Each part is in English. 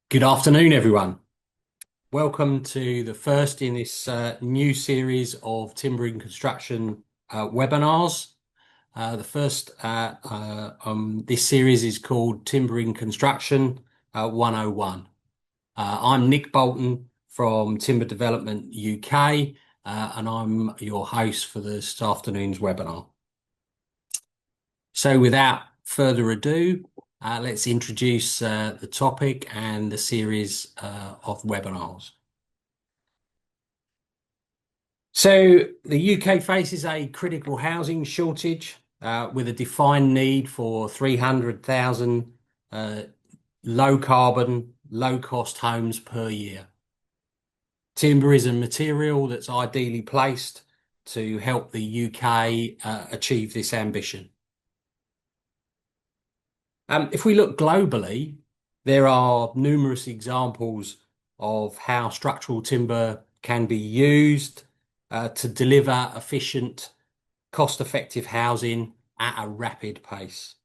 Good afternoon, everyone. Welcome to the first in this new series of timbering construction webinars. The first this series is called Timbering Construction 101. I'm Nick Bolton from Timber Development UK, and I'm your host for this afternoon's webinar. So without further ado, let's introduce the topic and the series of webinars. So the UK faces a critical housing shortage with a defined need for 300,000 low carbon, low cost homes per year. Timber is a material that's ideally placed to help the UK achieve this ambition. If we look globally, there are numerous examples of how structural timber can be used to deliver efficient, cost-effective housing at a rapid pace.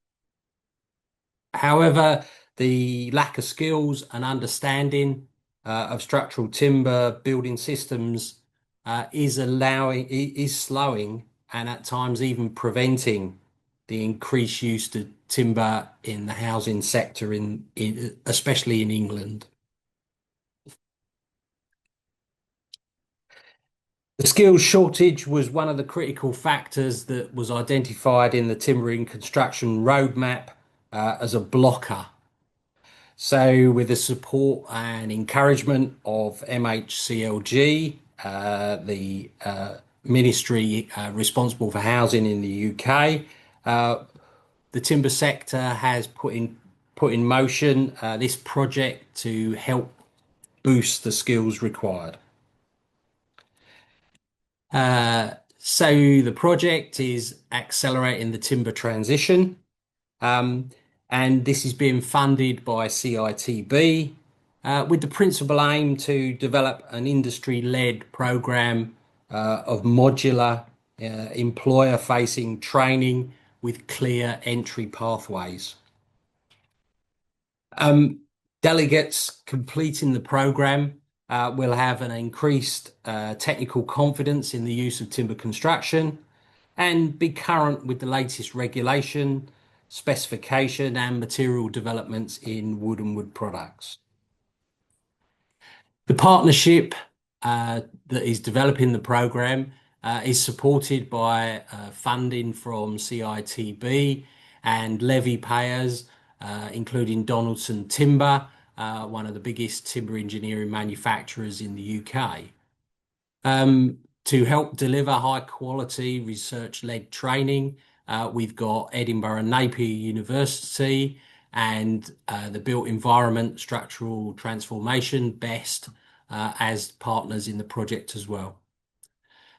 However, the lack of skills and understanding of structural timber building systems is slowing and at times even preventing the increased use of timber in the housing sector especially in England. The skills shortage was one of the critical factors that was identified in the timbering construction roadmap as a blocker. So, with the support and encouragement of MHCLG, the ministry responsible for housing in the UK, the timber sector has put in motion this project to help boost the skills required. So the project is accelerating the timber transition, and this is being funded by CITB with the principal aim to develop an industry-led program of modular employer-facing training with clear entry pathways. Delegates completing the program will have an increased technical confidence in the use of timber construction and be current with the latest regulation, specification, and material developments in wood and wood products. The partnership that is developing the program is supported by funding from CITB and levy payers, including Donaldson Timber, one of the biggest timber engineering manufacturers in the UK. To help deliver high quality research-led training, we've got Edinburgh and Napier University and the Built Environment Structural Transformation, BEST, as partners in the project as well.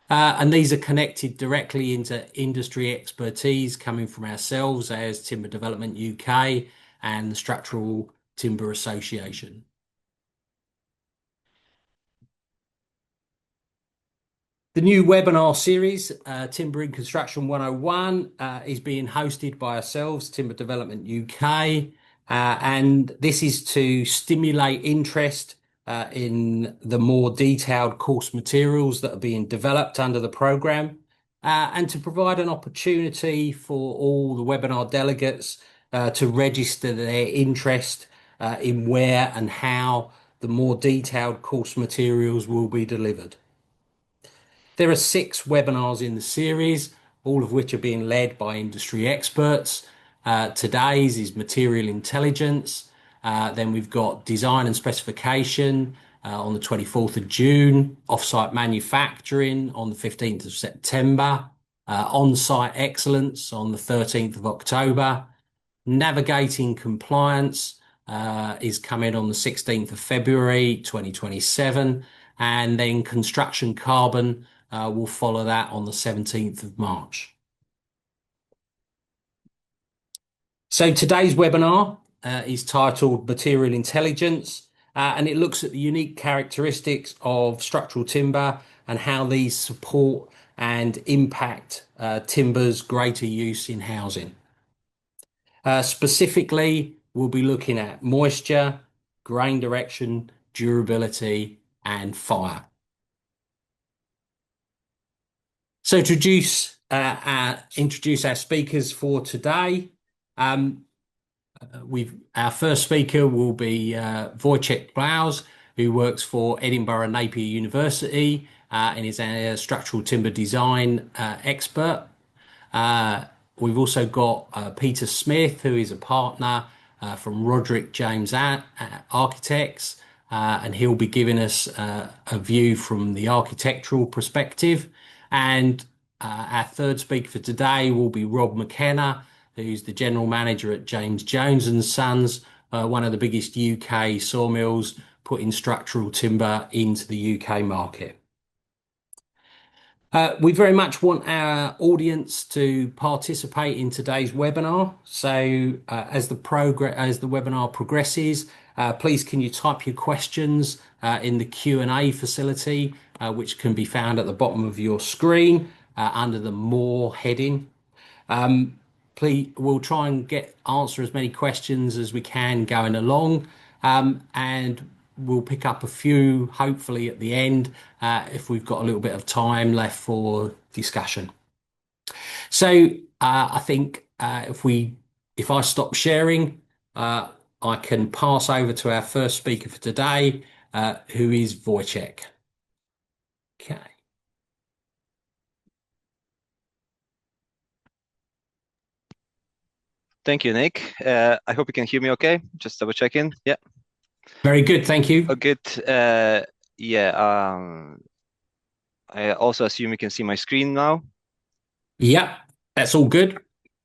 And these are connected directly into industry expertise coming from ourselves as Timber Development UK and the Structural Timber Association. The new webinar series, Timbering Construction 101, is being hosted by ourselves, Timber Development UK, and this is to stimulate interest in the more detailed course materials that are being developed under the program, and to provide an opportunity for all the webinar delegates to register their interest in where and how the more detailed course materials will be delivered. There are 6 webinars in the series, all of which are being led by industry experts. Today's is material intelligence. Then we've got design and specification on the 24th of June, offsite manufacturing on the 15th of September, on-site excellence on the 13th of October, navigating compliance is coming on the 16th of February 2027, and then construction carbon will follow that on the 17th of March. So today's webinar is titled Material Intelligence, and it looks at the unique characteristics of structural timber and how these support and impact timber's greater use in housing. Specifically, we'll be looking at moisture, grain direction, durability, and fire. So to introduce our speakers for today. Um, our first speaker will be Wojciech Blaus, who works for Edinburgh Napier University and is a structural timber design expert. We've also got Peter Smith, who is a partner from Roderick James Architects, and he'll be giving us a view from the architectural perspective. And our third speaker for today will be Rob McKenna, who's the general manager at James Jones and Sons, one of the biggest UK sawmills, putting structural timber into the UK market. We very much want our audience to participate in today's webinar. So as the webinar progresses, please can you type your questions in the Q&A facility, which can be found at the bottom of your screen under the More heading. Please, we'll try and answer as many questions as we can going along, and we'll pick up a few hopefully at the end if we've got a little bit of time left for discussion. So I think if I stop sharing, I can pass over to our first speaker for today, who is Wojciech. Okay. Thank you, Nick. I hope you can hear me okay. Just double checking. Yeah. Very good. Thank you. Oh, good. I also assume you can see my screen now. Yep, that's all good.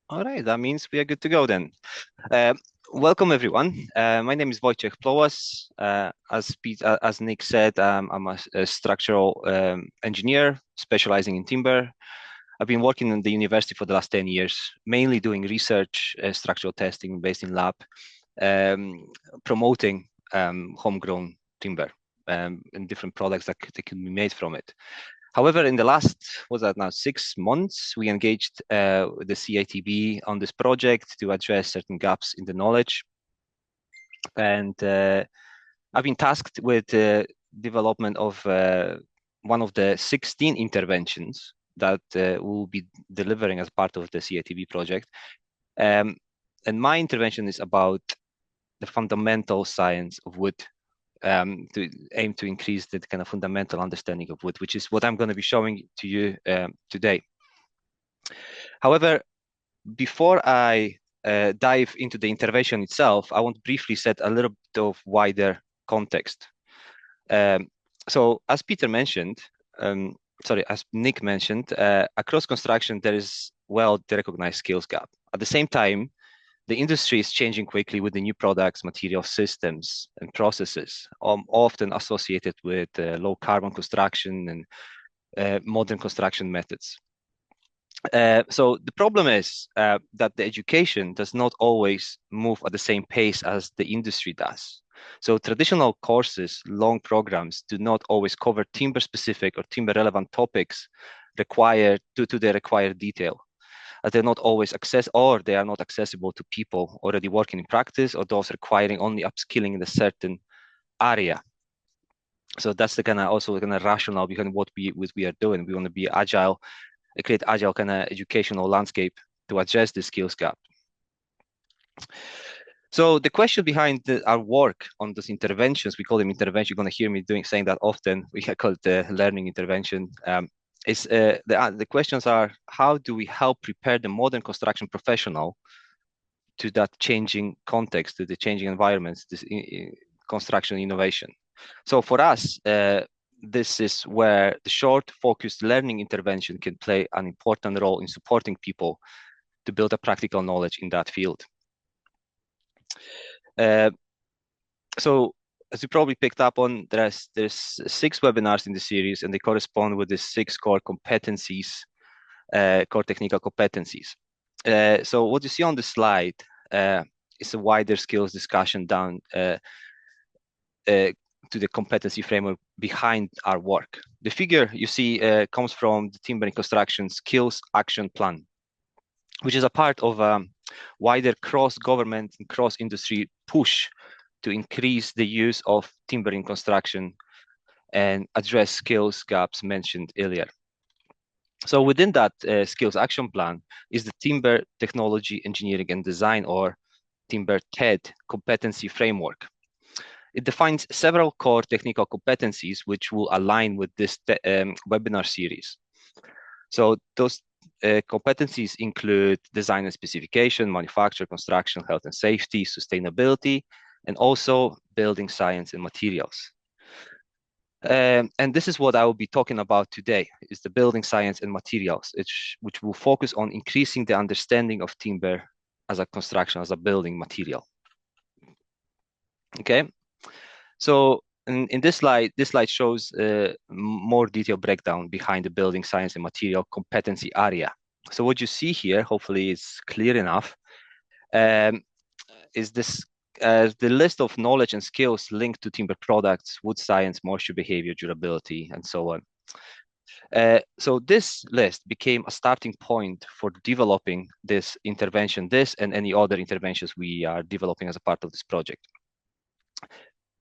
All right, that means we are good to go then. Welcome everyone. My name is Wojciech Plowas. As Nick said, I'm a structural engineer specializing in timber. I've been working in the university for the last 10 years, mainly doing research, structural testing based in lab, promoting homegrown timber and different products that can be made from it. However, in the last, 6 months, we engaged with the CITB on this project to address certain gaps in the knowledge. And I've been tasked with the development of one of the 16 interventions that we'll be delivering as part of the CITB project. And my intervention is about the fundamental science of wood, to aim to increase the kind of fundamental understanding of wood, which is what I'm going to be showing to you today. However, before I dive into the intervention itself, I want to briefly set a little bit of wider context. So as Peter mentioned, as Nick mentioned, across construction, there is the recognized skills gap. At the same time, the industry is changing quickly with the new products, material systems, and processes, often associated with low carbon construction and modern construction methods. So the problem is that the education does not always move at the same pace as the industry does. So traditional courses, long programs, do not always cover timber-specific or timber-relevant topics required due to the required detail. As they're not always they are not accessible to people already working in practice or those requiring only upskilling in a certain area. So that's the kind of rationale behind what we are doing. We want to be agile, create agile kind of educational landscape to address the skills gap. So the question behind our work on those interventions, we call them interventions. You're going to hear me saying that often. We call it the learning intervention. The questions are: how do we help prepare the modern construction professional to that changing context, to the changing environments, this construction innovation? So for us, this is where the short, focused learning intervention can play an important role in supporting people to build a practical knowledge in that field. So as you probably picked up on, there's 6 webinars in the series, and they correspond with the 6 core competencies, core technical competencies. So what you see on the slide is a wider skills discussion down to the competency framework behind our work. The figure you see comes from the Timber and Construction Skills Action Plan, which is a part of a wider cross-government and cross-industry push to increase the use of timber in construction and address skills gaps mentioned earlier. So within that skills action plan is the Timber Technology, Engineering and Design, or Timber TED competency framework. It defines several core technical competencies which will align with this webinar series. So those competencies include design and specification, manufacture, construction, health and safety, sustainability, and also building science and materials. And this is what I will be talking about today, is the building science and materials, which will focus on increasing the understanding of timber as a construction, as a building material. Okay, so in this slide shows a more detailed breakdown behind the building science and material competency area. So what you see here, hopefully it's clear enough, is this the list of knowledge and skills linked to timber products, wood science, moisture behavior, durability, and so on. So this list became a starting point for developing this intervention, this and any other interventions we are developing as a part of this project.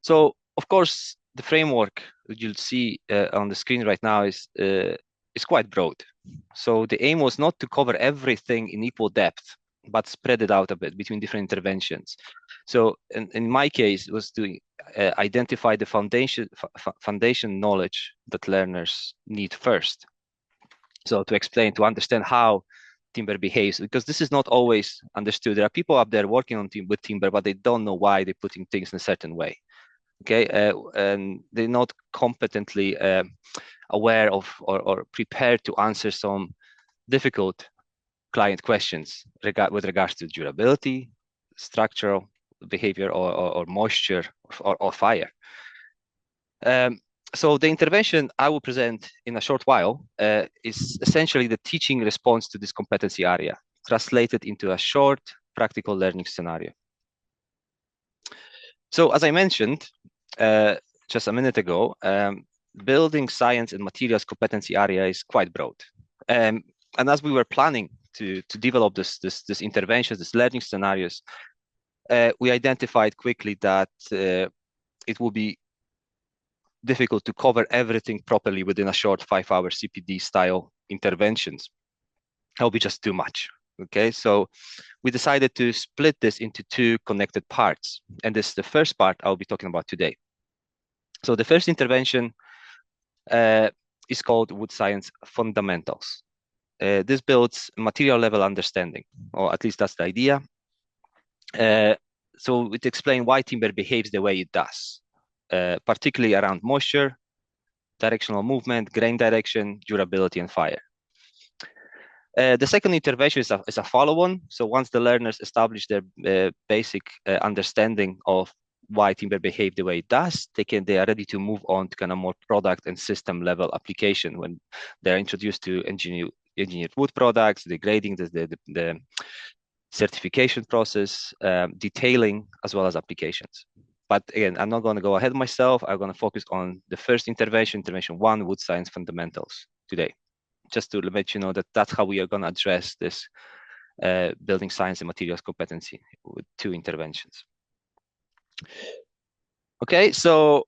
So, of course, the framework that you'll see on the screen right now is quite broad. So the aim was not to cover everything in equal depth, but spread it out a bit between different interventions. So in my case, it was to identify the foundation knowledge that learners need first. So to explain, to understand how timber behaves, because this is not always understood. There are people up there working on with timber, but they don't know why they're putting things in a certain way. Okay, and they're not competently aware of or prepared to answer some difficult client questions with regards to durability, structural behavior, or moisture, or fire. So the intervention I will present in a short while is essentially the teaching response to this competency area, translated into a short practical learning scenario. So as I mentioned just a minute ago, building science and materials competency area is quite broad. And as we were planning to develop this interventions, this learning scenarios, we identified quickly that it will be difficult to cover everything properly within a short 5-hour CPD style interventions. That will be just too much. Okay, so we decided to split this into 2 connected parts, and this is the first part I'll be talking about today. So the first intervention is called Wood Science Fundamentals. This builds material level understanding, or at least that's the idea. So it explains why timber behaves the way it does, particularly around moisture, directional movement, grain direction, durability, and fire. The second intervention is a follow-on. So once the learners establish their basic understanding of why timber behave the way it does, they are ready to move on to kind of more product and system level application when they're introduced to engineered wood products, the grading, the certification process, detailing, as well as applications. But again, I'm not going to go ahead myself. I'm going to focus on the first intervention 1, Wood Science Fundamentals today, just to let you know that that's how we are going to address this building science and materials competency with 2 interventions. Okay, so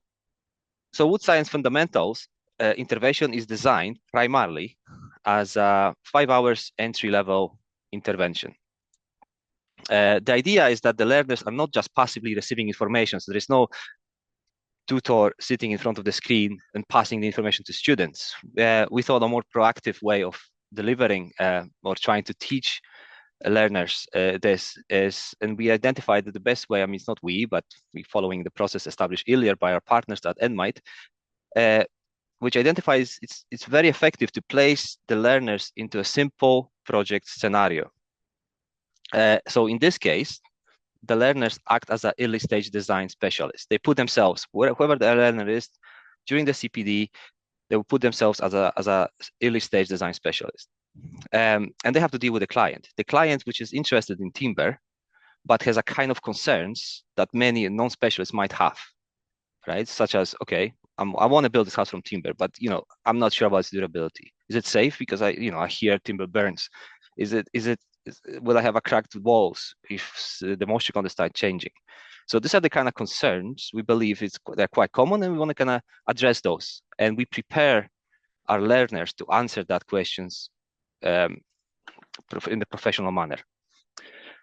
Wood Science Fundamentals intervention is designed primarily as a 5 hours entry-level intervention. The idea is that the learners are not just passively receiving information. So there is no tutor sitting in front of the screen and passing the information to students. We thought a more proactive way of delivering or trying to teach learners this is, and we identified that the best way, I mean, it's not we, but we following the process established earlier by our partners at Enmite, which identifies it's very effective to place the learners into a simple project scenario. So in this case, the learners act as an early stage design specialist. They put themselves, whoever the learner is, during the CPD, they will put themselves as a early stage design specialist. And they have to deal with the client which is interested in timber, but has a kind of concerns that many non-specialists might have, right? Such as, okay, I want to build this house from timber, but I'm not sure about its durability. Is it safe? Because I hear timber burns. Will I have a cracked walls if the moisture content start changing? So these are the kind of concerns we believe they're quite common, and we want to kind of address those. And we prepare our learners to answer that questions in the professional manner.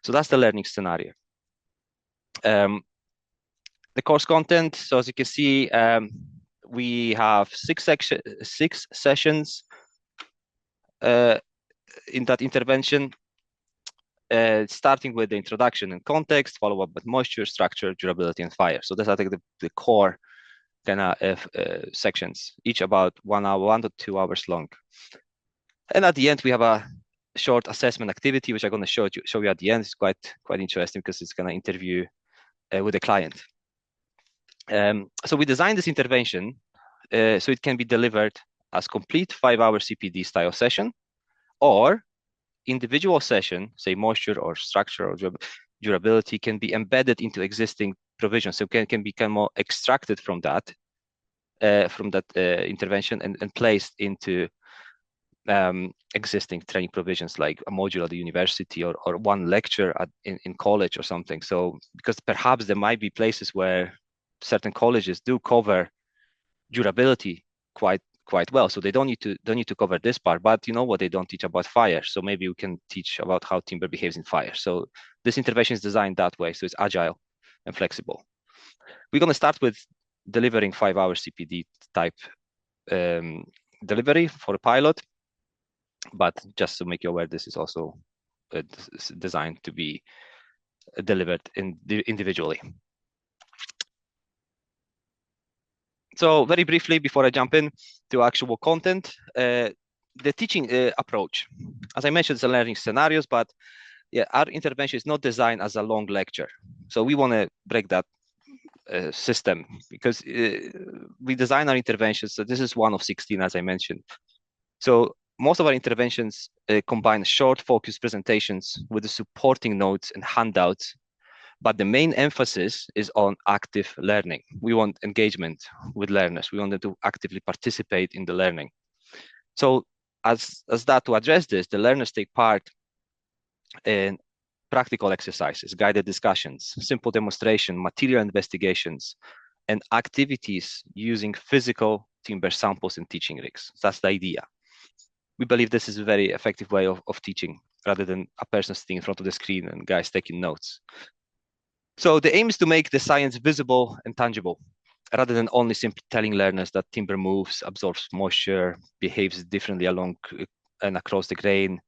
So that's the learning scenario. The course content, so as you can see, we have six sessions in that intervention, starting with the introduction and context, followed up with moisture, structure, durability, and fire. So those are the core kind of sections, each about 1 hour, 1 to 2 hours long. And at the end, we have a short assessment activity, which I'm going to show you at the end. It's quite interesting because it's going to interview with the client. So we designed this intervention so it can be delivered as complete 5-hour CPD style session, or individual session, say moisture or structure or durability, can be embedded into existing provisions. So can become more extracted from that intervention and placed into existing training provisions, like a module at the university or one lecture in college or something. So because perhaps there might be places where certain colleges do cover durability quite well, so they don't need to cover this part, but you know what, they don't teach about fire, so maybe we can teach about how timber behaves in fire. So this intervention is designed that way, so it's agile and flexible. We're going to start with delivering 5-hour CPD type delivery for a pilot, but just to make you aware, this is also designed to be delivered individually. So very briefly, before I jump in to actual content, the teaching approach. As I mentioned, it's a learning scenarios, but yeah, our intervention is not designed as a long lecture. So we want to break that system, because we design our interventions. So this is one of 16, as I mentioned. So most of our interventions combine short, focused presentations with the supporting notes and handouts, but the main emphasis is on active learning. We want engagement with learners. We want them to actively participate in the learning. So as that, to address this, the learners take part in practical exercises, guided discussions, simple demonstration, material investigations, and activities using physical timber samples and teaching rigs. That's the idea. We believe this is a very effective way of teaching, rather than a person sitting in front of the screen and guys taking notes. So the aim is to make the science visible and tangible, rather than only simply telling learners that timber moves, absorbs moisture, behaves differently along and across the grain.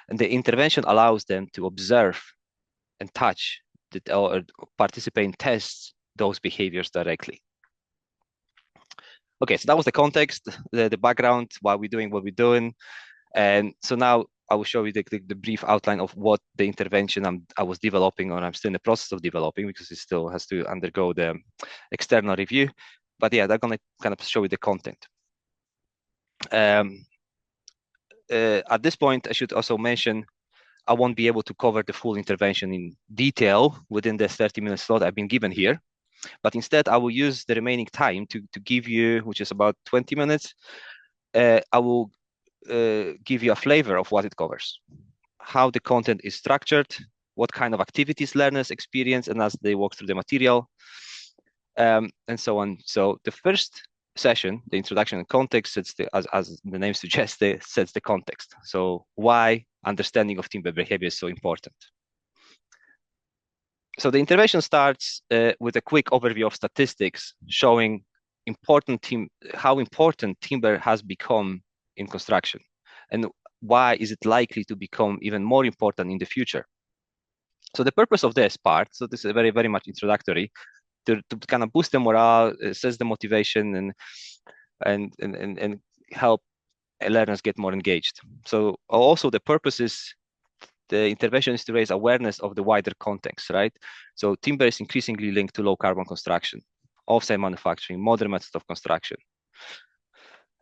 And the intervention allows them to observe and touch or participate in tests those behaviors directly. Okay, so that was the context, the background, why we're doing what we're doing. And so now I will show you the brief outline of what the intervention I was developing, or I'm still in the process of developing, because it still has to undergo the external review. But yeah, they're going to kind of show you the content. At this point, I should also mention, I won't be able to cover the full intervention in detail within the 30-minute slot I've been given here. But instead, I will use the remaining time to give you, which is about 20 minutes, I will give you a flavor of what it covers, how the content is structured, what kind of activities learners experience and as they walk through the material, and so on. So the first session, the introduction and context, sets as the name suggests, sets the context. So why understanding of timber behavior is so important. So the intervention starts with a quick overview of statistics showing how important timber has become in construction, and why is it likely to become even more important in the future. So the purpose of this part, so this is very, very much introductory, to kind of boost the morale, assess the motivation, and help learners get more engaged. So also the purpose is, the intervention is to raise awareness of the wider context, right? So timber is increasingly linked to low carbon construction, offsite manufacturing, modern methods of construction.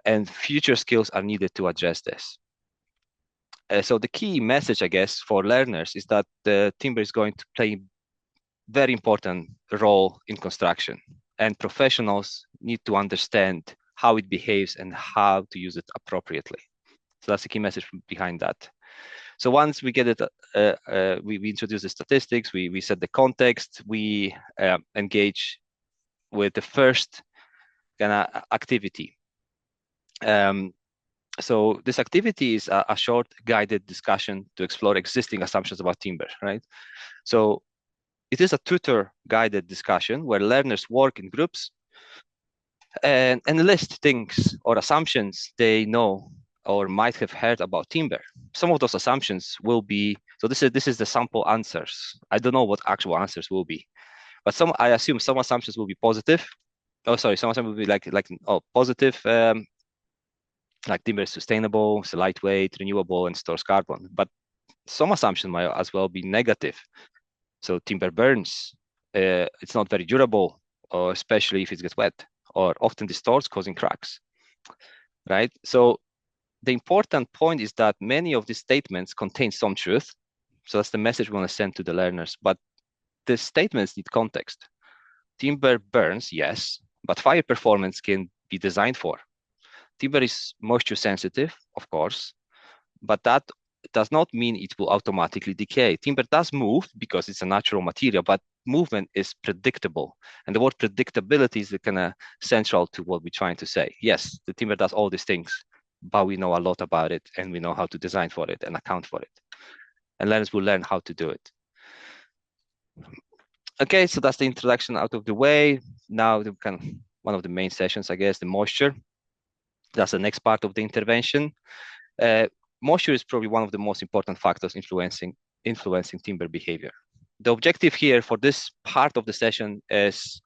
And future skills are needed to address this. So the key message, I guess, for learners is that the timber is going to play a very important role in construction, and professionals need to understand how it behaves and how to use it appropriately. So that's the key message behind that. So once we get it we introduce the statistics, we set the context, we engage with the first kind of activity. So this activity is a short guided discussion to explore existing assumptions about timber, right? So it is a tutor guided discussion where learners work in groups and list things or assumptions they know or might have heard about timber. Some of those assumptions will be, so this is the sample answers. I don't know what actual answers will be, but I assume some assumptions will be positive. Oh, sorry, some assumptions will be positive, like timber is sustainable, it's lightweight, renewable, and stores carbon. But some assumptions might as well be negative. So timber burns, it's not very durable, or especially if it gets wet, or often distorts, causing cracks, right? So the important point is that many of these statements contain some truth. So that's the message we want to send to the learners. But the statements need context. Timber burns, yes, but fire performance can be designed for. Timber is moisture sensitive, of course, but that does not mean it will automatically decay. Timber does move because it's a natural material, but movement is predictable. And the word predictability is kind of central to what we're trying to say. Yes, the timber does all these things, but we know a lot about it and we know how to design for it and account for it. And learners will learn how to do it. Okay, so that's the introduction out of the way. Now, one of the main sessions, I guess, the moisture. That's the next part of the intervention. Moisture is probably one of the most important factors influencing timber behavior. The objective here for this part of the session is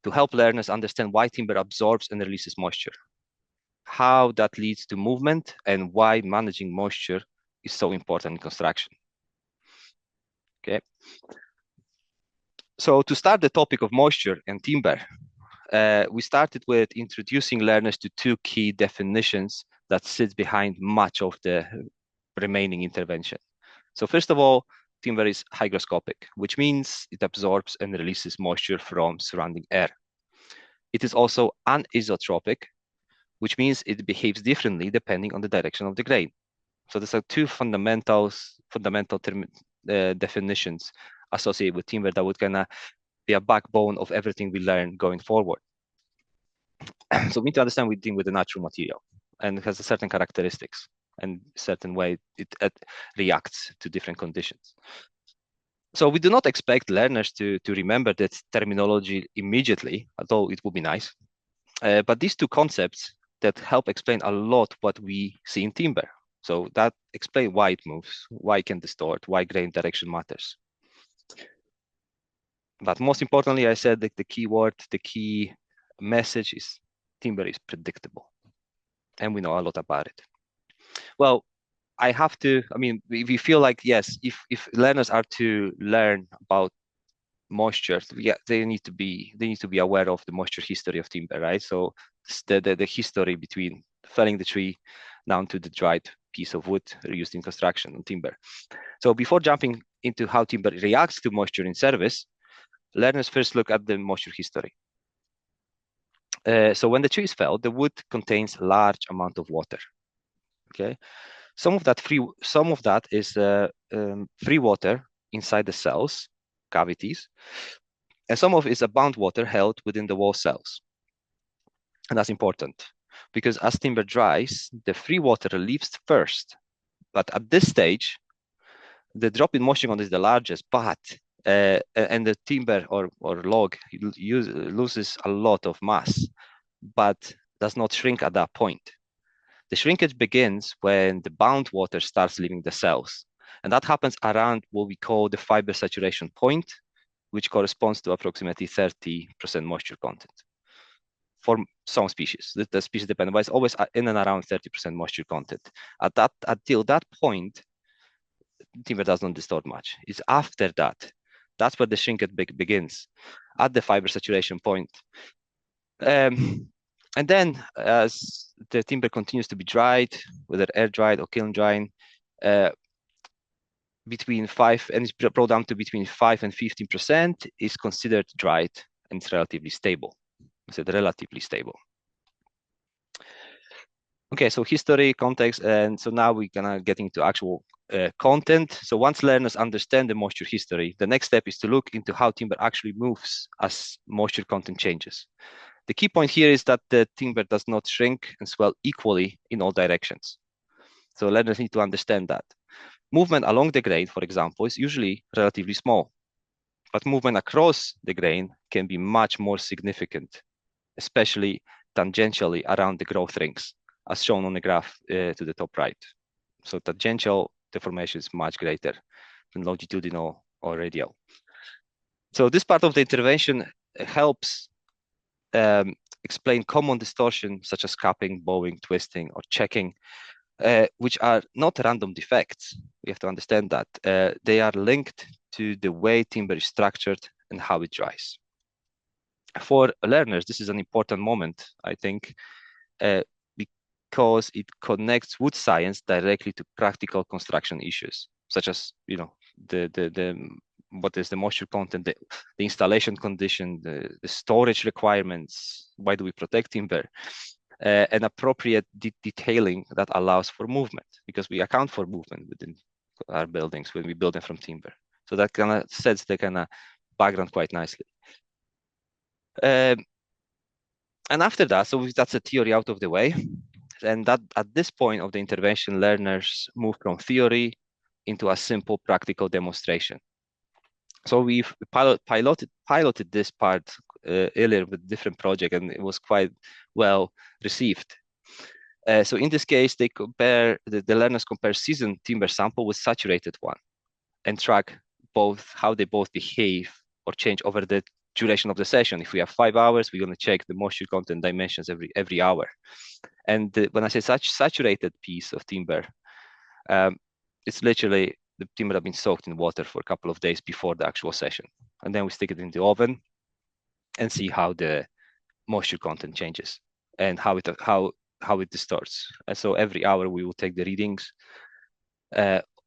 to help learners understand why timber absorbs and releases moisture, how that leads to movement, and why managing moisture is so important in construction. Okay. So to start the topic of moisture and timber, we started with introducing learners to two key definitions that sit behind much of the remaining intervention. So first of all, timber is hygroscopic, which means it absorbs and releases moisture from surrounding air. It is also anisotropic, which means it behaves differently depending on the direction of the grain. So these are two fundamental definitions associated with timber that would kind of be a backbone of everything we learn going forward. So we need to understand we're dealing with a natural material and it has a certain characteristics and certain way it reacts to different conditions. So we do not expect learners to remember that terminology immediately, although it would be nice. But these two concepts that help explain a lot what we see in timber. So that explain why it moves, why it can distort, why grain direction matters. But most importantly, I said that the key word, the key message is timber is predictable. And we know a lot about it. Well, we feel like, yes, if learners are to learn about moisture, yeah, they need to be aware of the moisture history of timber, right? So the history between felling the tree down to the dried piece of wood used in construction on timber. So before jumping into how timber reacts to moisture in service, learners first look at the moisture history. So when the tree is felled, the wood contains large amount of water. Okay, some of that is free water inside the cells, cavities, and some of it is a bound water held within the wall cells. And that's important because as timber dries, the free water leaves first. But at this stage, the drop in moisture content is the largest, and the timber or log loses a lot of mass, but does not shrink at that point. The shrinkage begins when the bound water starts leaving the cells. And that happens around what we call the fiber saturation point, which corresponds to approximately 30% moisture content for some species. The species dependent, but it's always in and around 30% moisture content. Until that point, timber does not distort much. It's after that. That's where the shrinkage begins, at the fiber saturation point. And then as the timber continues to be dried, whether air dried or kiln dried, between 5 and it's brought down to between 5 and 15% is considered dried and it's relatively stable. I said relatively stable. Okay, so history, context, and so now we're gonna get into actual content. So once learners understand the moisture history, the next step is to look into how timber actually moves as moisture content changes. The key point here is that the timber does not shrink and swell equally in all directions. So learners need to understand that. Movement along the grain, for example, is usually relatively small, but movement across the grain can be much more significant, especially tangentially around the growth rings, as shown on the graph to the top right. So tangential deformation is much greater than longitudinal or radial. So this part of the intervention helps explain common distortion such as capping, bowing, twisting, or checking, which are not random defects. We have to understand that. They are linked to the way timber is structured and how it dries. For learners, this is an important moment, I think, because it connects wood science directly to practical construction issues, such as, you know, what is the moisture content, the installation condition, the storage requirements, why do we protect timber, and appropriate detailing that allows for movement, because we account for movement within our buildings when we build them from timber. So that kind of sets the kind of background quite nicely. And after that, so that's the theory out of the way. And that at this point of the intervention, learners move from theory into a simple practical demonstration. So we've piloted this part earlier with different project, and it was quite well received. So in this case, they compare the learners compare seasoned timber sample with saturated one, and track both how they both behave or change over the duration of the session. If we have 5 hours, we're going to check the moisture content dimensions every hour. And when I say such saturated piece of timber, it's literally the timber have been soaked in water for a couple of days before the actual session. And then we stick it in the oven and see how the moisture content changes and how it distorts. And so every hour we will take the readings.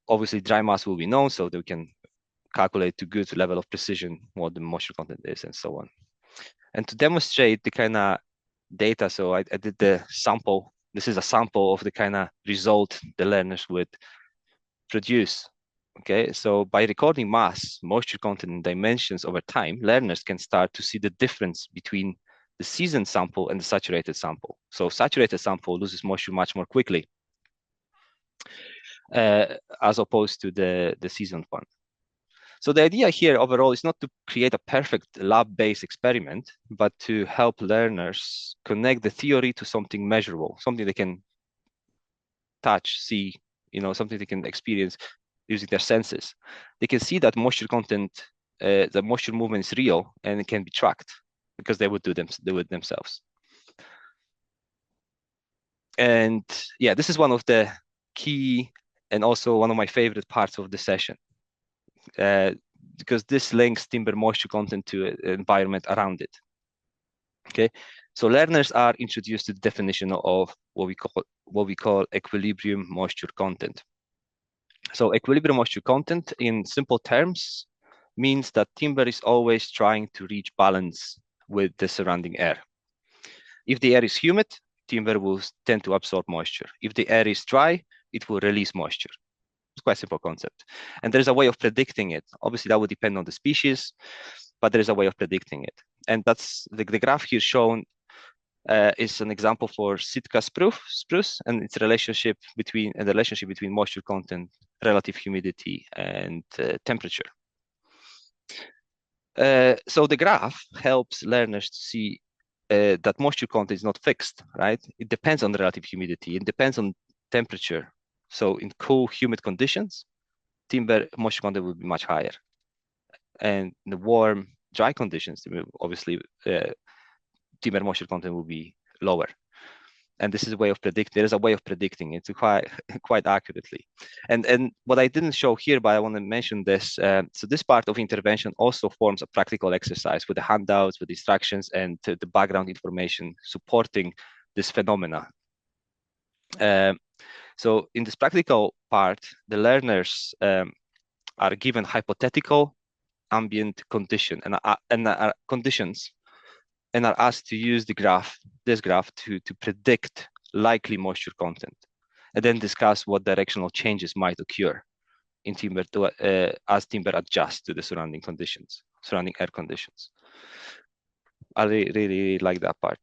Obviously dry mass will be known so that we can calculate to good level of precision what the moisture content is and so on. And to demonstrate the kind of data, so I did the sample. This is a sample of the kind of result the learners would produce. Okay, so by recording mass, moisture content, and dimensions over time, learners can start to see the difference between the seasoned sample and the saturated sample. So saturated sample loses moisture much more quickly, as opposed to the seasoned one. So the idea here overall is not to create a perfect lab-based experiment, but to help learners connect the theory to something measurable, something they can touch, see, you know, something they can experience using their senses. They can see that moisture content, the moisture movement is real and it can be tracked because they would do it themselves. And yeah, this is one of the key and also one of my favorite parts of the session. Because this links timber moisture content to an environment around it. Okay, so learners are introduced to the definition of what we call equilibrium moisture content. So equilibrium moisture content, in simple terms, means that timber is always trying to reach balance with the surrounding air. If the air is humid, timber will tend to absorb moisture. If the air is dry, it will release moisture. It's quite a simple concept. And there's a way of predicting it. Obviously, that would depend on the species, but there is a way of predicting it. And that's the graph here shown is an example for Sitka spruce and its relationship between moisture content, relative humidity, and temperature. So the graph helps learners to see that moisture content is not fixed, right? It depends on relative humidity. It depends on temperature. So in cool, humid conditions, timber moisture content will be much higher. And in the warm, dry conditions, obviously, timber moisture content will be lower. And this is a way of predicting. There is a way of predicting it quite accurately. And what I didn't show here, but I want to mention this. So this part of intervention also forms a practical exercise with the handouts, with instructions, and the background information supporting this phenomena. So in this practical part, the learners are given hypothetical ambient condition and conditions, and are asked to use this graph to predict likely moisture content, and then discuss what directional changes might occur in timber as timber adjusts to the surrounding air conditions. I really like that part.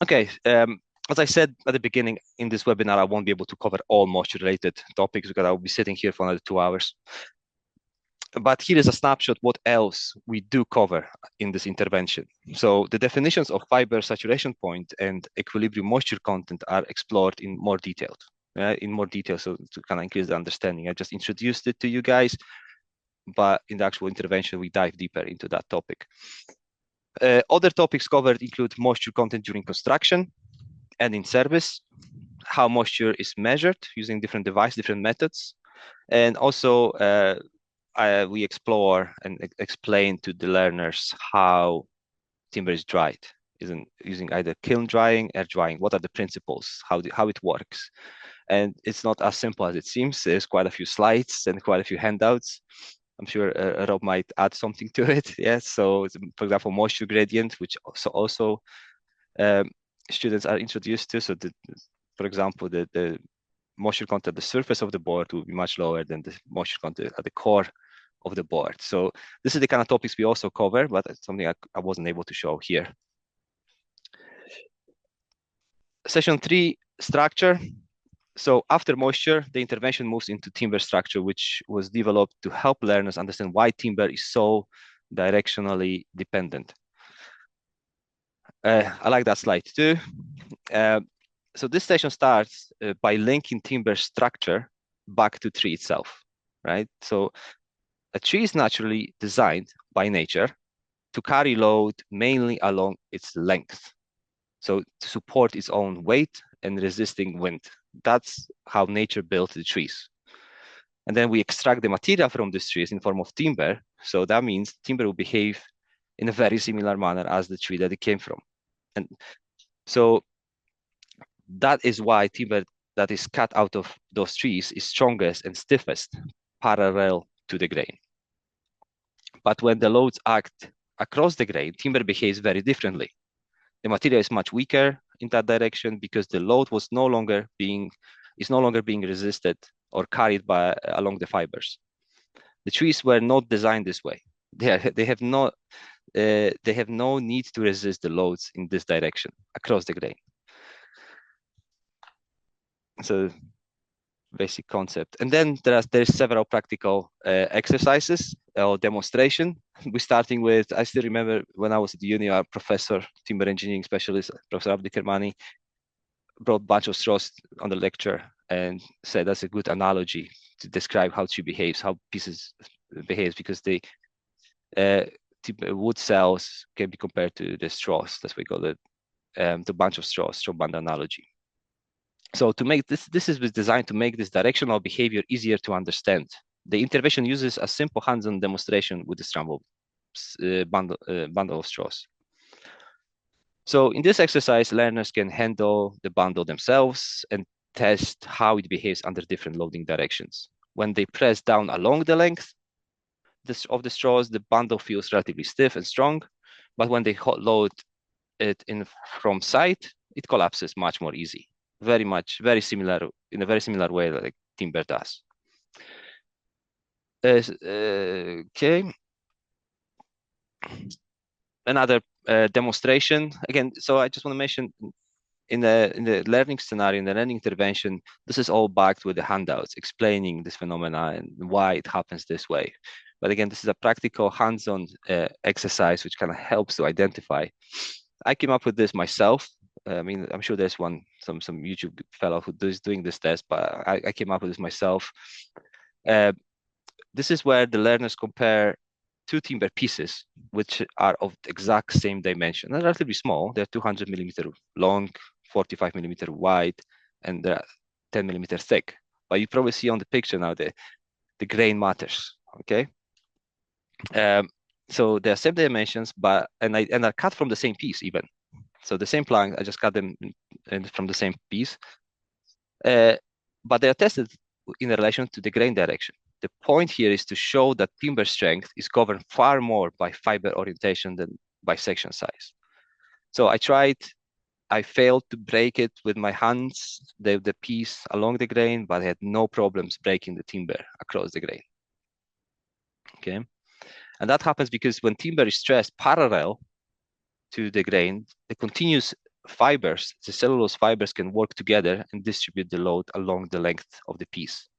Okay, as I said at the beginning, in this webinar, I won't be able to cover all moisture-related topics because I will be sitting here for another 2 hours. But here is a snapshot what else we do cover in this intervention. So the definitions of fiber saturation point and equilibrium moisture content are explored in more detail. So to kind of increase the understanding. I just introduced it to you guys, but in the actual intervention, we dive deeper into that topic. Other topics covered include moisture content during construction and in service, how moisture is measured using different devices, different methods, and also we explore and explain to the learners how timber is dried, using either kiln drying, air drying. What are the principles? How it works? And it's not as simple as it seems. There's quite a few slides and quite a few handouts. I'm sure Rob might add something to it. Yes. So, for example, moisture gradient, which also students are introduced to. So, for example, the moisture content at the surface of the board will be much lower than the moisture content at the core of the board. So this is the kind of topics we also cover, but it's something I wasn't able to show here. Session 3, structure. So after moisture, the intervention moves into timber structure, which was developed to help learners understand why timber is so directionally dependent. I like that slide too. So this session starts by linking timber structure back to tree itself, right? So a tree is naturally designed by nature to carry load mainly along its length. So to support its own weight and resisting wind. That's how nature built the trees. And then we extract the material from these trees in form of timber. So that means timber will behave in a very similar manner as the tree that it came from. And so that is why timber that is cut out of those trees is strongest and stiffest parallel to the grain. But when the loads act across the grain, timber behaves very differently. The material is much weaker in that direction because the load is no longer being resisted or carried along the fibers. The trees were not designed this way. They have no need to resist the loads in this direction across the grain. So basic concept. And then there's several practical exercises or demonstration. We're starting with, I still remember when I was at the uni, our professor, timber engineering specialist, Professor Abdi Kermani, brought a bunch of straws on the lecture and said that's a good analogy to describe how tree behaves, how pieces behaves, because wood cells can be compared to the straws. That's what we call it, the bunch of straws, straw band analogy. So to make this is designed to make this directional behavior easier to understand. The intervention uses a simple hands-on demonstration with the scramble bundle of straws. So in this exercise, learners can handle the bundle themselves and test how it behaves under different loading directions. When they press down along the length of the straws, the bundle feels relatively stiff and strong, but when they load it in from side, it collapses much more easy. Very similar, in a very similar way like timber does. Okay. Another demonstration again. So I just want to mention in the learning scenario, in the learning intervention, this is all backed with the handouts explaining this phenomena and why it happens this way. But again, this is a practical hands-on exercise which kind of helps to identify. I came up with this myself. I mean, I'm sure there's some YouTube fellow who is doing this test, but I came up with this myself. This is where the learners compare two timber pieces, which are of the exact same dimension. They're relatively small. They're 200 millimeter long, 45 millimeter wide, and they're 10 millimeter thick. But you probably see on the picture now the grain matters. Okay. So they're same dimensions, and are cut from the same piece even. So the same plank, I just cut them from the same piece. But they are tested in relation to the grain direction. The point here is to show that timber strength is governed far more by fiber orientation than by section size. So I tried I failed to break it with my hands, the piece along the grain, but I had no problems breaking the timber across the grain. Okay, and that happens because when timber is stressed parallel to the grain, the continuous fibers, the cellulose fibers, can work together and distribute the load along the length of the piece.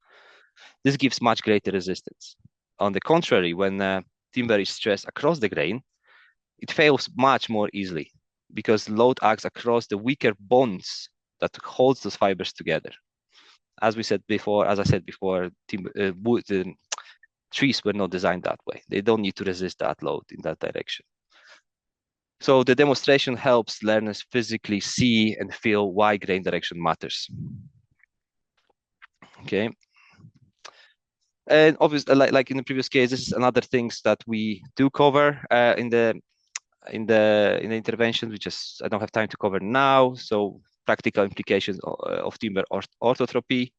This gives much greater resistance. On the contrary, when timber is stressed across the grain, it fails much more easily because load acts across the weaker bonds that holds those fibers together. As I said before, trees were not designed that way. They don't need to resist that load in that direction. So the demonstration helps learners physically see and feel why grain direction matters. Okay. And obviously, like in the previous case, this is another things that we do cover in the intervention. I don't have time to cover now. So practical implications of timber orthotropy,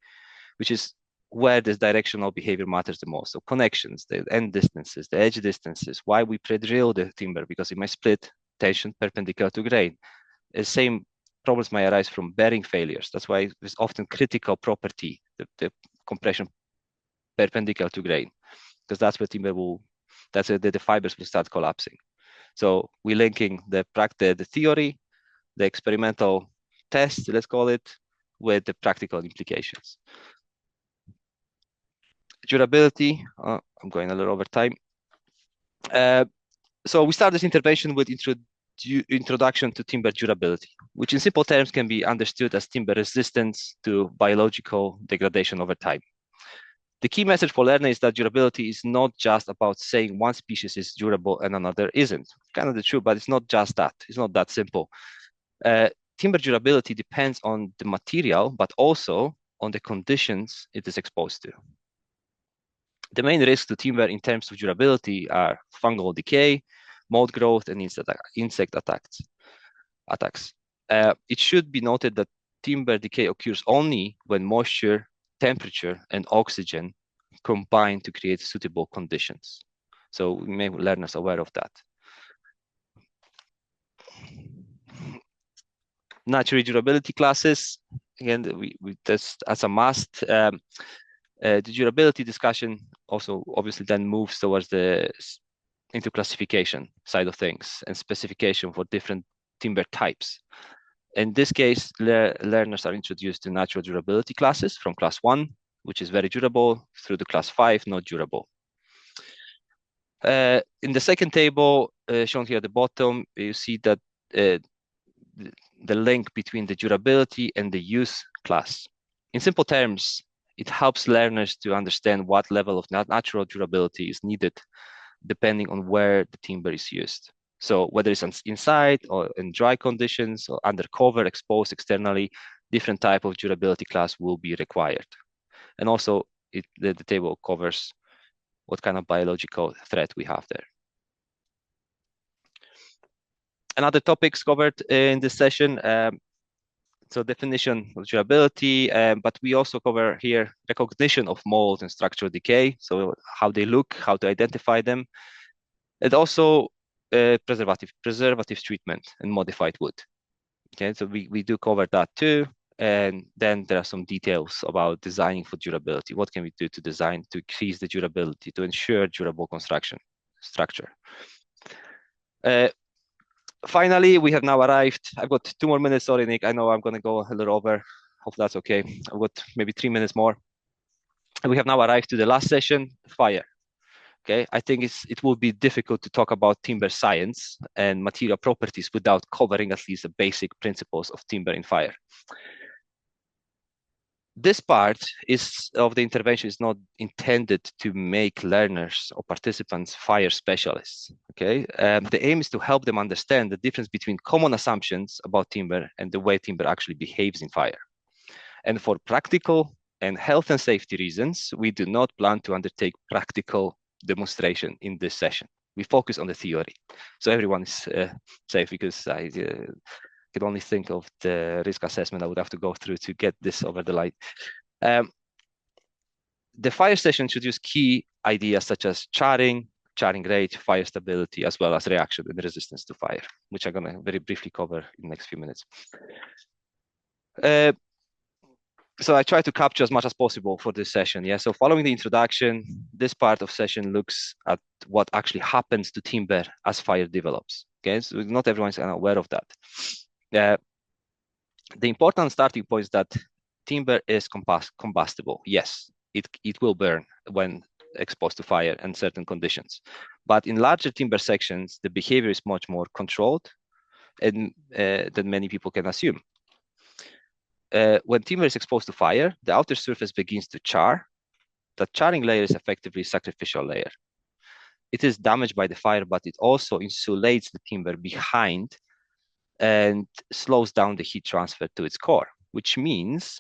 which is where this directional behavior matters the most. So connections, the end distances, the edge distances, why we pre-drill the timber, because it might split tension perpendicular to grain. The same problems might arise from bearing failures. That's why it's often critical property, the compression perpendicular to grain, because that's where the fibers will start collapsing. So we're linking the theory, the experimental test, let's call it, with the practical implications. Durability, I'm going a little over time. So we start this intervention with introduction to timber durability, which in simple terms can be understood as timber resistance to biological degradation over time. The key message for learner is that durability is not just about saying one species is durable and another isn't. Kind of the truth, but it's not just that. It's not that simple. Timber durability depends on the material, but also on the conditions it is exposed to. The main risks to timber in terms of durability are fungal decay, mold growth, and insect attacks. It should be noted that timber decay occurs only when moisture, temperature, and oxygen combine to create suitable conditions. So we make learners aware of that. Natural durability classes, again, we test as a must. The durability discussion also obviously then moves towards into classification side of things and specification for different timber types. In this case, learners are introduced to natural durability classes from class 1, which is very durable, through to class 5, not durable. In the second table, shown here at the bottom, you see that the link between the durability and the use class. In simple terms, it helps learners to understand what level of natural durability is needed depending on where the timber is used. So whether it's inside or in dry conditions or under cover, exposed externally, different type of durability class will be required. And also the table covers what kind of biological threat we have there. Another topics covered in this session, so definition of durability, but we also cover here recognition of mold and structural decay, so how they look, how to identify them, and also preservative treatment and modified wood. Okay, so we do cover that too, and then there are some details about designing for durability. What can we do to design to increase the durability, to ensure durable construction structure? Finally, we have now arrived. I've got 2 more minutes. Sorry, Nick. I know I'm going to go a little over. Hope that's okay. I've got maybe 3 minutes more. And we have now arrived to the last session, fire. Okay, I think it will be difficult to talk about timber science and material properties without covering at least the basic principles of timber in fire. This part of the intervention is not intended to make learners or participants fire specialists. Okay, the aim is to help them understand the difference between common assumptions about timber and the way timber actually behaves in fire. And for practical and health and safety reasons, we do not plan to undertake practical demonstration in this session. We focus on the theory, so everyone is safe, because I could only think of the risk assessment I would have to go through to get this over the line. The fire session should use key ideas such as charring, charring rate, fire stability, as well as reaction and resistance to fire, which I'm going to very briefly cover in the next few minutes. So I try to capture as much as possible for this session. Yeah. So following the introduction, this part of session looks at what actually happens to timber as fire develops. Okay. So not everyone's aware of that. The important starting point is that timber is combustible. Yes, it will burn when exposed to fire and certain conditions. But in larger timber sections, the behavior is much more controlled and than many people can assume. When timber is exposed to fire, the outer surface begins to char. The charring layer is effectively a sacrificial layer. It is damaged by the fire, but it also insulates the timber behind and slows down the heat transfer to its core, which means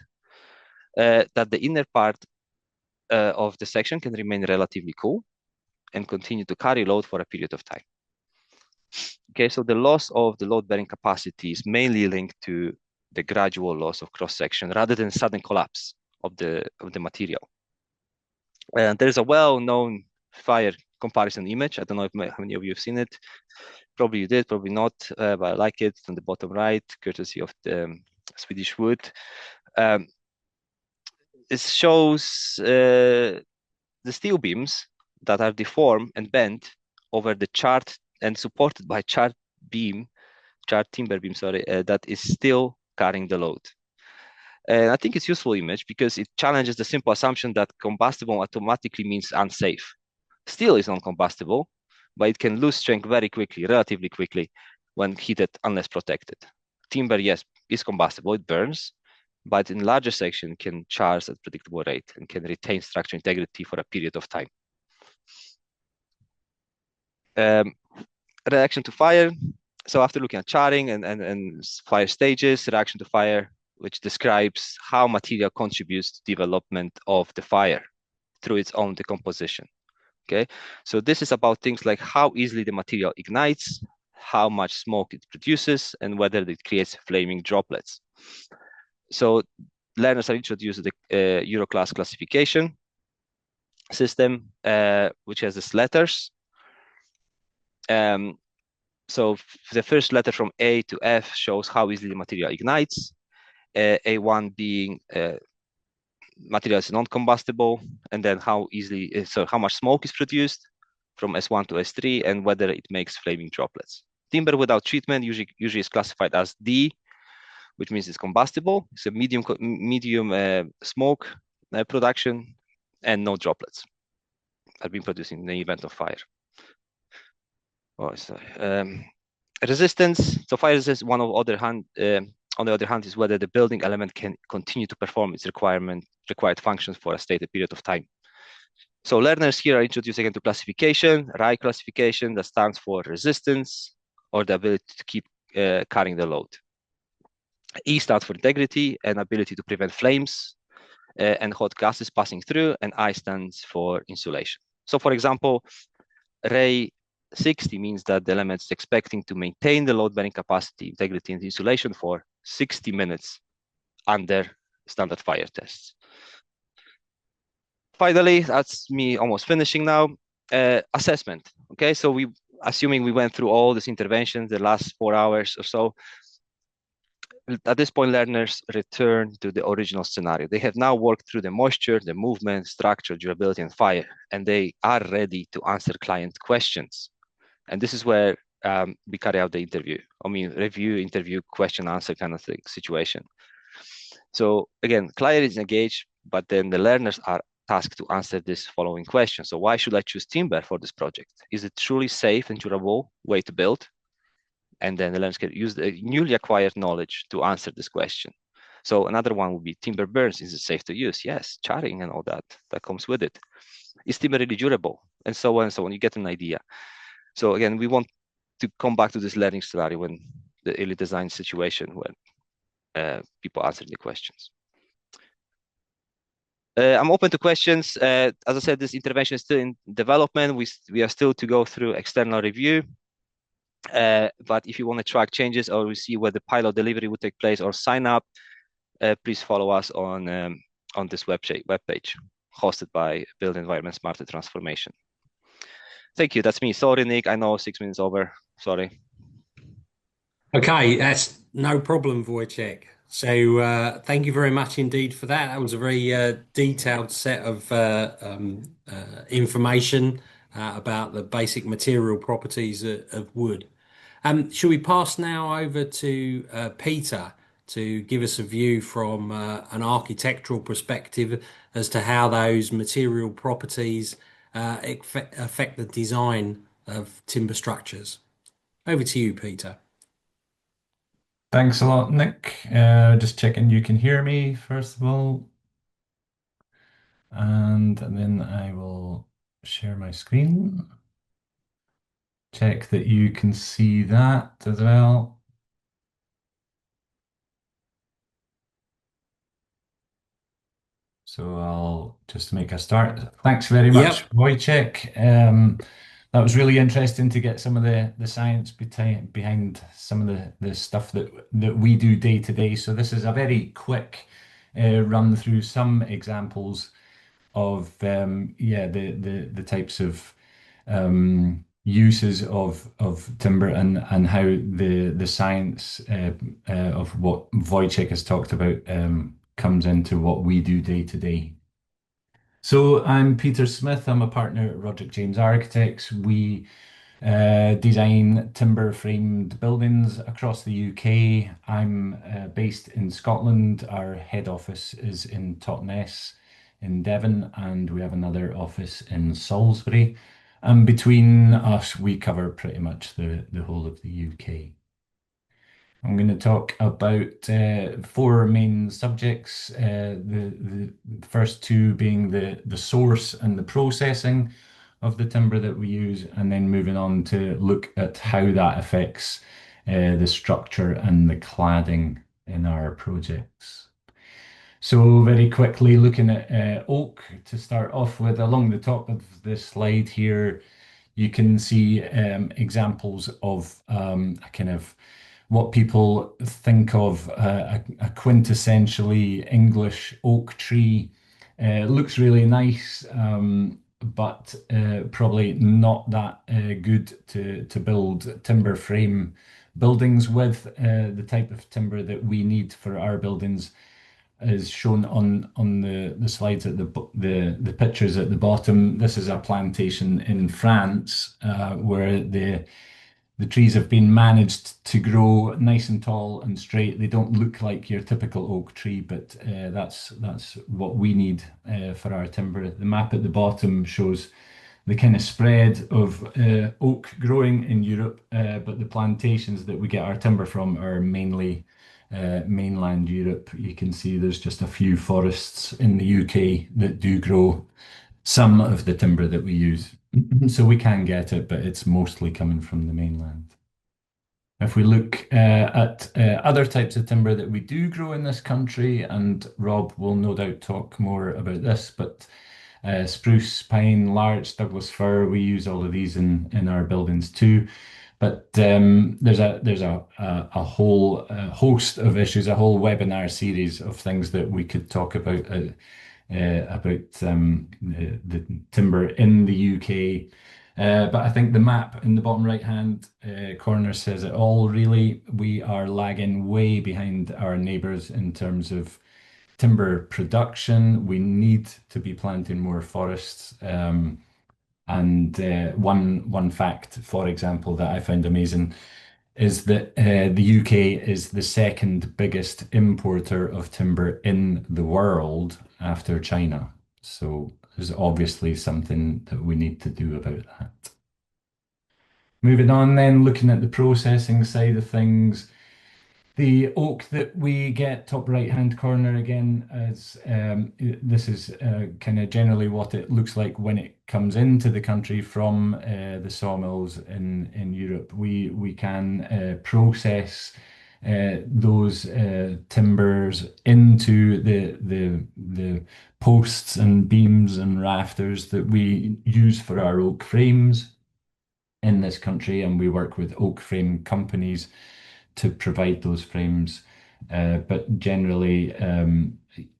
that the inner part of the section can remain relatively cool and continue to carry load for a period of time. Okay, so the loss of the load-bearing capacity is mainly linked to the gradual loss of cross-section rather than sudden collapse of the material. And there's a well-known fire comparison image. I don't know if how many of you have seen it. Probably you did, probably not, but I like it on the bottom right, courtesy of the Swedish Wood. It shows the steel beams that are deformed and bent over the charred and supported by charred timber beam, that is still carrying the load. And I think it's a useful image because it challenges the simple assumption that combustible automatically means unsafe. Steel is non-combustible, but it can lose strength very quickly, relatively quickly, when heated unless protected. Timber, yes, is combustible, it burns, but in larger section can char at predictable rate and can retain structural integrity for a period of time. Reaction to fire. So after looking at charring and fire stages, reaction to fire, which describes how material contributes to development of the fire through its own decomposition. Okay, so this is about things like how easily the material ignites, how much smoke it produces, and whether it creates flaming droplets. So learners have introduced the Euroclass classification system, which has these letters. So the first letter from A to F shows how easily the material ignites. A1 being material is non-combustible, and then how much smoke is produced from S1 to S3, and whether it makes flaming droplets. Timber without treatment usually is classified as D, which means it's combustible. It's a medium smoke production, and no droplets are being produced in the event of fire. Oh, sorry. Resistance. So fire resistance, on the other hand, is whether the building element can continue to perform its required functions for a stated period of time. So learners here are introduced again to classification, RAI classification, that stands for resistance or the ability to keep carrying the load. E stands for integrity and ability to prevent flames and hot gases passing through, and I stands for insulation. So for example, RAI 60 means that the element is expecting to maintain the load-bearing capacity, integrity, and insulation for 60 minutes under standard fire tests. Finally, that's me almost finishing now. Assessment. Okay, so assuming we went through all these interventions the last 4 hours or so, at this point, learners return to the original scenario. They have now worked through the moisture, the movement, structure, durability, and fire, and they are ready to answer client questions. And this is where we carry out the interview. Review, interview, question, answer kind of thing, situation. So again, client is engaged, but then the learners are tasked to answer this following question. So why should I choose timber for this project? Is it truly safe and durable way to build? And then the learners can use the newly acquired knowledge to answer this question. So another one would be timber burns. Is it safe to use? Yes, charring and all that comes with it. Is timber really durable? And so on and so on. You get an idea. So again, we want to come back to this learning scenario when the early design situation when people answer the questions. I'm open to questions. As I said, this intervention is still in development. We are still to go through external review. But if you want to track changes or see where the pilot delivery would take place or sign up, please follow us on this webpage hosted by Build Environment Smarter Transformation. Thank you. That's me. Sorry, Nick. I know 6 minutes over. Sorry. Okay, that's no problem, Wojciech. So thank you very much indeed for that. That was a very detailed set of information about the basic material properties of wood. Shall we pass now over to Peter to give us a view from an architectural perspective as to how those material properties affect the design of timber structures? Over to you, Peter. Thanks a lot, Nick. Just checking you can hear me first of all, and then I will share my screen. Check that you can see that as well. So I'll just make a start. Thanks very much, Yep. Wojciech. That was really interesting to get some of the science behind some of the stuff that we do day to day. So this is a very quick run through some examples of yeah the types of uses of timber and how the science of what Wojciech has talked about comes into what we do day to day. So I'm Peter Smith. I'm a partner at Roderick James Architects. We design timber framed buildings across the UK. I'm based in Scotland. Our head office is in Totnes in Devon, and we have another office in Salisbury. And between us, we cover pretty much the whole of the UK. I'm going to talk about four main subjects. The first two being the source and the processing of the timber that we use, and then moving on to look at how that affects the structure and the cladding in our projects. So very quickly looking at oak to start off with, along the top of this slide here, you can see examples of a kind of what people think of a quintessentially English oak tree. Looks really nice, but probably not that good to build timber frame buildings with. The type of timber that we need for our buildings is shown on the slides at the pictures at the bottom. This is a plantation in France where the trees have been managed to grow nice and tall and straight. They don't look like your typical oak tree, but that's what we need for our timber. The map at the bottom shows the kind of spread of oak growing in Europe, but the plantations that we get our timber from are mainly mainland Europe. You can see there's just a few forests in the UK that do grow some of the timber that we use. So we can get it, but it's mostly coming from the mainland. If we look at other types of timber that we do grow in this country, and Rob will no doubt talk more about this, but spruce, pine, larch, Douglas fir, we use all of these in our buildings too. But there's a whole host of issues, a whole webinar series of things that we could talk about the timber in the UK. But I think the map in the bottom right hand corner says it all, really. We are lagging way behind our neighbours in terms of timber production. We need to be planting more forests. And one fact, for example, that I found amazing is that the UK is the second biggest importer of timber in the world after China. So there's obviously something that we need to do about that. Moving on then, looking at the processing side of things, the oak that we get top right hand corner again, as this is kind of generally what it looks like when it comes into the country from the sawmills in Europe. We can process those timbers into the posts and beams and rafters that we use for our oak frames in this country, and we work with oak frame companies to provide those frames But generally,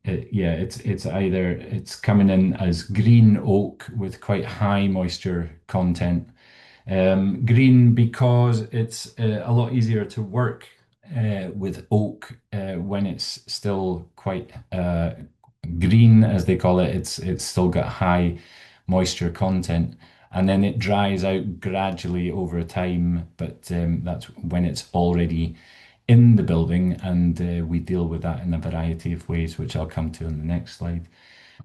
yeah, it's coming in as green oak with quite high moisture content. Green because it's a lot easier to work with oak when it's still quite green, as they call it. It's still got high moisture content, and then it dries out gradually over time. But that's when it's already in the building, and we deal with that in a variety of ways, which I'll come to in the next slide.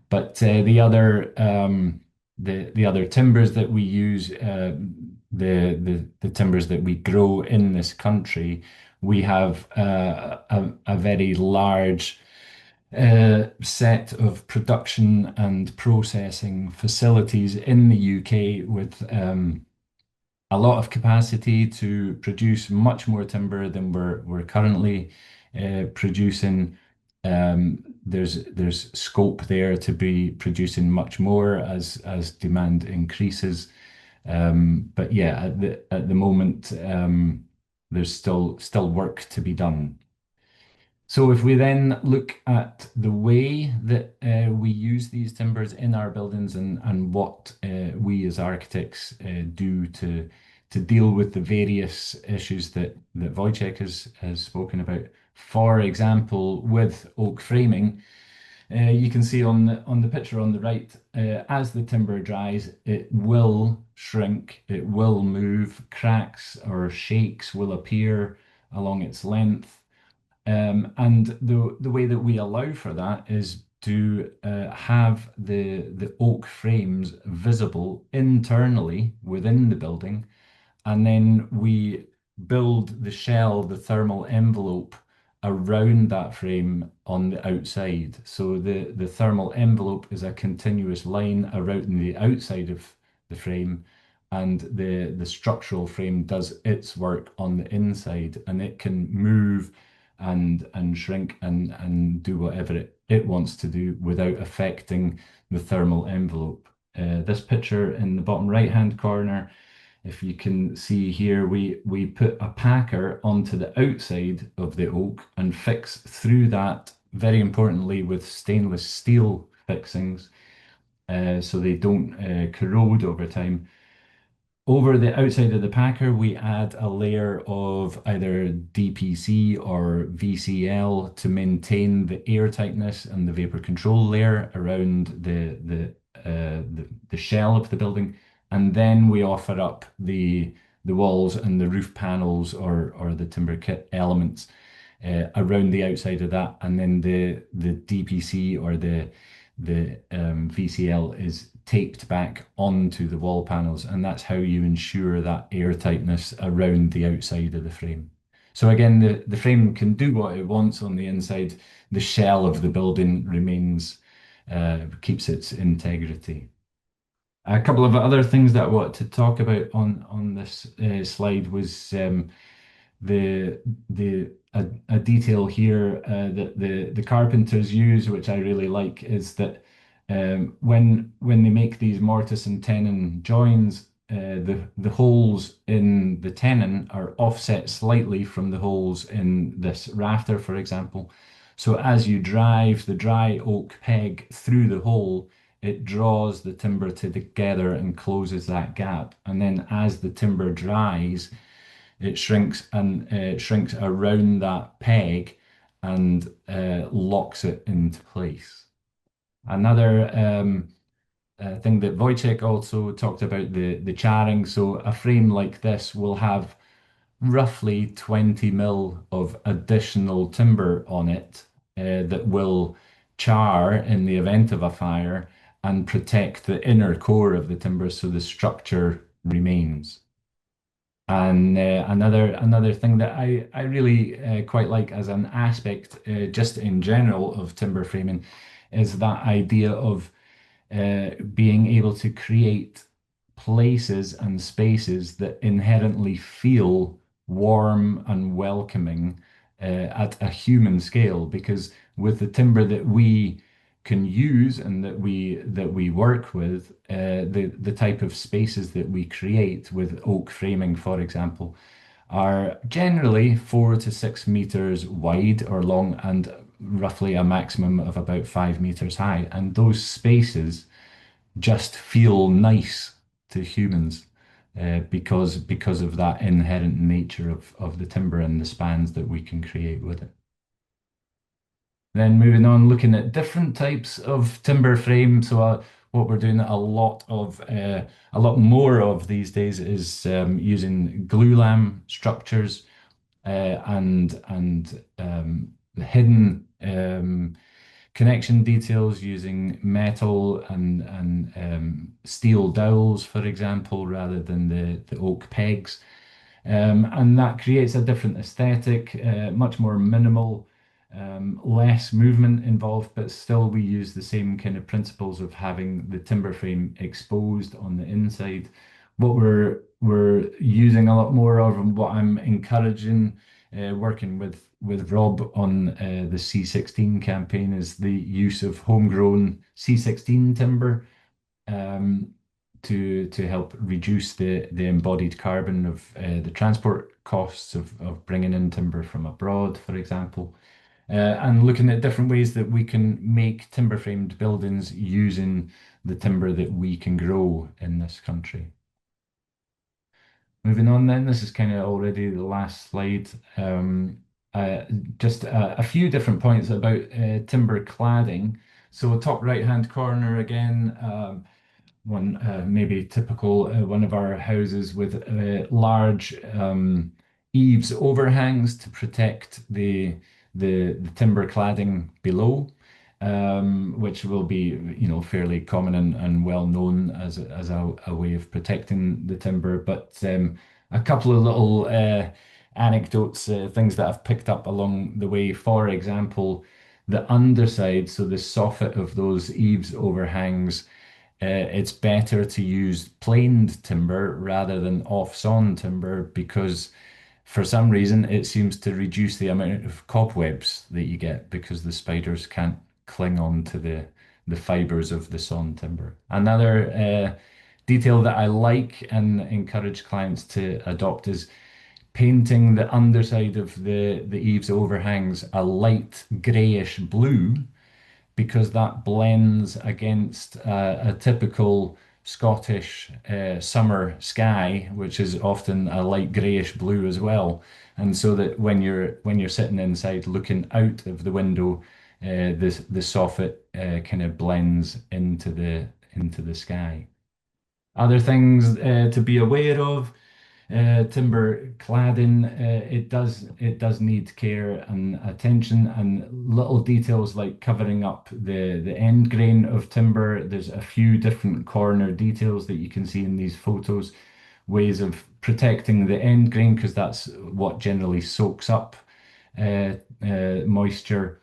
But the other timbers that we use, the timbers that we grow in this country, we have a very large set of production and processing facilities in the UK with a lot of capacity to produce much more timber than we're currently producing. There's scope there to be producing much more as demand increases. But yeah, at the moment, there's still work to be done. So if we then look at the way that we use these timbers in our buildings and what we as architects do to deal with the various issues that Wojciech has spoken about. For example, with oak framing, you can see on the picture on the right, as the timber dries, it will shrink, it will move, cracks or shakes will appear along its length. And the way that we allow for that is to have the oak frames visible internally within the building, and then we build the shell, the thermal envelope around that frame on the outside. So the thermal envelope is a continuous line around the outside of the frame, and the structural frame does its work on the inside, and it can move and shrink and do whatever it wants to do without affecting the thermal envelope. This picture in the bottom right hand corner, if you can see here, we put a packer onto the outside of the oak and fix through that, very importantly, with stainless steel fixings, so they don't corrode over time. Over the outside of the packer, we add a layer of either DPC or VCL to maintain the air tightness and the vapor control layer around the shell of the building. And then we offer up the walls and the roof panels or the timber kit elements around the outside of that. And then the DPC or the VCL is taped back onto the wall panels, and that's how you ensure that air tightness around the outside of the frame. So again, the frame can do what it wants on the inside. The shell of the building remains, keeps its integrity. A couple of other things that I want to talk about on this slide was a detail here that the carpenters use, which I really like, is that when they make these mortise and tenon joins, the holes in the tenon are offset slightly from the holes in this rafter, for example. So as you drive the dry oak peg through the hole, it draws the timber together and closes that gap. And then as the timber dries, it shrinks and shrinks around that peg and locks it into place. Another thing that Wojciech also talked about, the charring. So a frame like this will have roughly 20 mil of additional timber on it that will char in the event of a fire and protect the inner core of the timber so the structure remains. And another thing that I really quite like as an aspect, just in general, of timber framing is that idea of being able to create places and spaces that inherently feel warm and welcoming at a human scale. Because with the timber that we can use and that we work with, the type of spaces that we create with oak framing, for example, are generally 4 to 6 meters wide or long and roughly a maximum of about 5 meters high. And those spaces just feel nice to humans because of that inherent nature of the timber and the spans that we can create with it. Then moving on, looking at different types of timber frame. So what we're doing a lot more of these days is using glulam structures and the hidden connection details using metal and steel dowels, for example, rather than the oak pegs. And that creates a different aesthetic, much more minimal, less movement involved, but still we use the same kind of principles of having the timber frame exposed on the inside. What we're using a lot more of, and what I'm encouraging, working with Rob on the C16 campaign, is the use of homegrown C16 timber. To help reduce the embodied carbon of the transport costs of bringing in timber from abroad, for example, and looking at different ways that we can make timber framed buildings using the timber that we can grow in this country. Moving on then, this is kind of already the last slide. Uh, just a few different points about timber cladding. So top right hand corner again, one maybe typical one of our houses with large eaves overhangs to protect the timber cladding below, which will be fairly common and well known as a way of protecting the timber. But a couple of little anecdotes, things that I've picked up along the way. For example, the underside, so the soffit of those eaves overhangs, it's better to use planed timber rather than off-sawn timber because for some reason it seems to reduce the amount of cobwebs that you get because the spiders can't cling on to the fibers of the sawn timber. Another detail that I like and encourage clients to adopt is painting the underside of the eaves overhangs a light grayish blue because that blends against a typical Scottish summer sky, which is often a light greyish blue as well. And so that when you're sitting inside looking out of the window, the soffit kind of blends into the sky. Other things to be aware of. Timber cladding, it does need care and attention, and little details like covering up the end grain of timber. There's a few different corner details that you can see in these photos, ways of protecting the end grain because that's what generally soaks up moisture.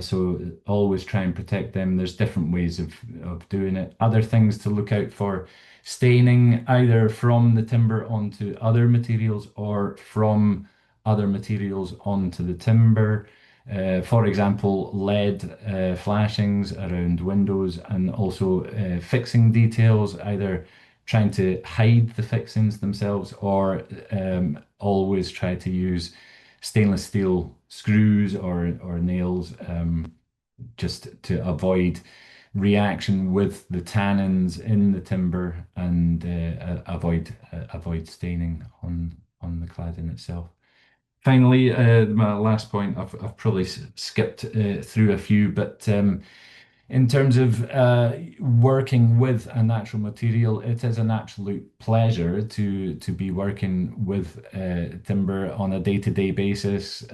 So always try and protect them. There's different ways of doing it. Other things to look out for: staining either from the timber onto other materials or from other materials onto the timber. For example, lead flashings around windows, and also fixing details, either trying to hide the fixings themselves or always try to use stainless steel screws or nails, just to avoid reaction with the tannins in the timber and avoid staining on the cladding itself. Finally, my last point, I've probably skipped through a few, but in terms of working with a natural material, it is an absolute pleasure to be working with timber on a day-to-day basis.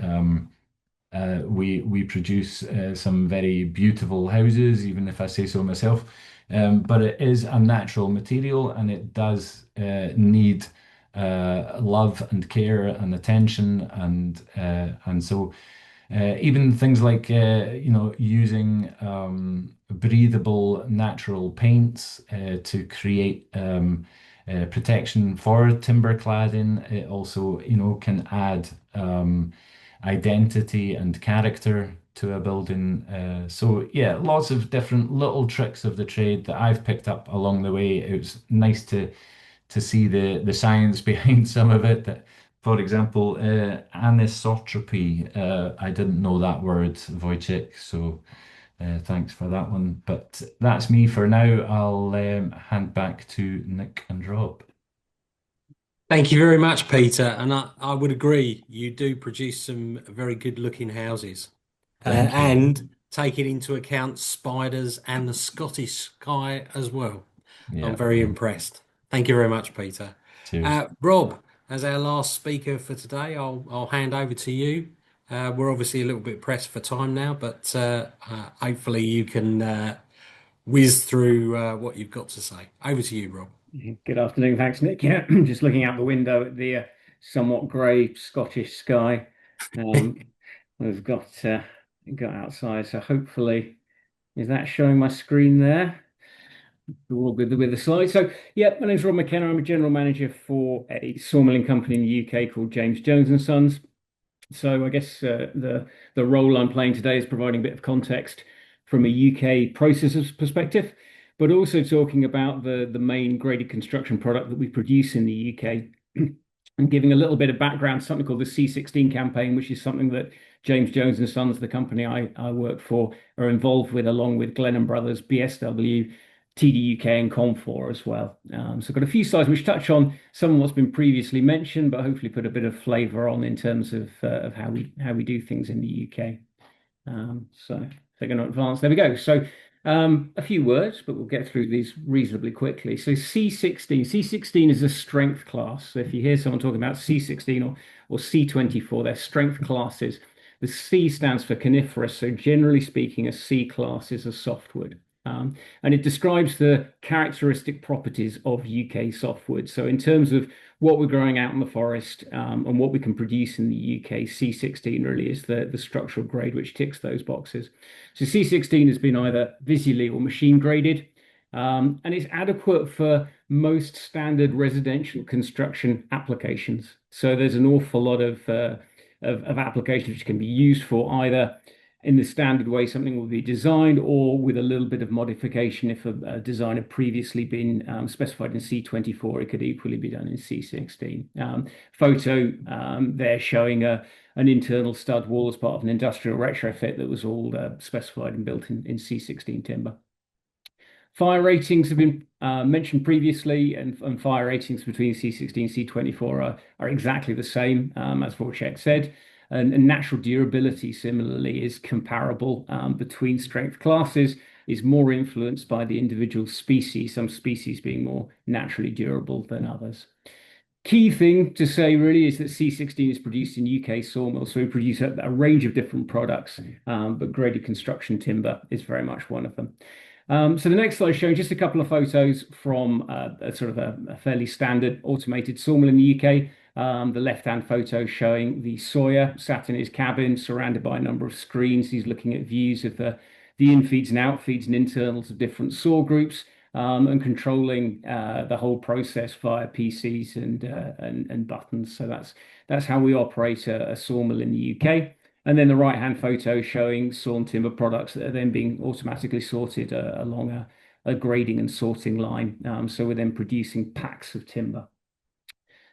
We produce some very beautiful houses, even if I say so myself. But it is a natural material, and it does need love and care and attention, and so even things like using breathable natural paints to create protection for timber cladding. It also can add identity and character to a building. So yeah, lots of different little tricks of the trade that I've picked up along the way. It was nice to see the science behind some of it, that For example, anisotropy. I didn't know that word, Wojciech, so thanks for that one. But that's me for now. I'll hand back to Nick and Rob. Thank you very much, Peter. And I would agree, you do produce some very good looking houses. Thank you. And taking into account spiders and the Scottish sky as well. I'm Yeah, very impressed. Thank you very much, Peter. cheers. Rob, as our last speaker for today, I'll hand over to you. We're obviously a little bit pressed for time now, but hopefully you can whiz through what you've got to say. Over to you, Rob. Good afternoon. Thanks, Nick. Yeah, just looking out the window at the somewhat grey Scottish sky. We've got outside, so hopefully, is that showing my screen there? We're all good with the slides. So, yeah, my name's Rob McKenna. I'm a general manager for a sawmilling company in the UK called James Jones and Sons. So, I guess the role I'm playing today is providing a bit of context from a UK processes perspective, but also talking about the main graded construction product that we produce in the UK, and giving a little bit of background, something called the C16 campaign, which is something that James Jones and Sons, the company I work for, are involved with, along with Glennon Brothers, BSW, TDUK, and Comfor as well. So I've got a few slides which touch on some of what's been previously mentioned, but hopefully put a bit of flavour on in terms of how we do things in the UK. So if they're going to advance, there we go. So a few words, but we'll get through these reasonably quickly. So C16 is a strength class. So if you hear someone talking about C16 or C24, they're strength classes. The C stands for coniferous. So generally speaking, a C class is a softwood. And it describes the characteristic properties of UK softwood. So in terms of what we're growing out in the forest and what we can produce in the UK, C16 really is the structural grade which ticks those boxes. So C16 has been either visually or machine graded, and it's adequate for most standard residential construction applications. So there's an awful lot of applications which can be used for either in the standard way something will be designed, or with a little bit of modification. If a design had previously been specified in C24, it could equally be done in C16. Photo there showing an internal stud wall as part of an industrial retrofit that was all specified and built in C16 timber. Fire ratings have been mentioned previously, and fire ratings between C16 and C24 are exactly the same, as Wojciech said. And natural durability, similarly, is comparable between strength classes, is more influenced by the individual species, some species being more naturally durable than others. Key thing to say really is that C16 is produced in UK sawmills, so we produce a range of different products, but graded construction timber is very much one of them. So the next slide is showing just a couple of photos from a sort of a fairly standard automated sawmill in the UK. The left-hand photo showing the sawyer sat in his cabin, surrounded by a number of screens. He's looking at views of the infeeds and outfeeds and internals of different saw groups, and controlling the whole process via PCs and buttons. So that's how we operate a sawmill in the UK. And then the right-hand photo showing sawn timber products that are then being automatically sorted along a grading and sorting line. So we're then producing packs of timber.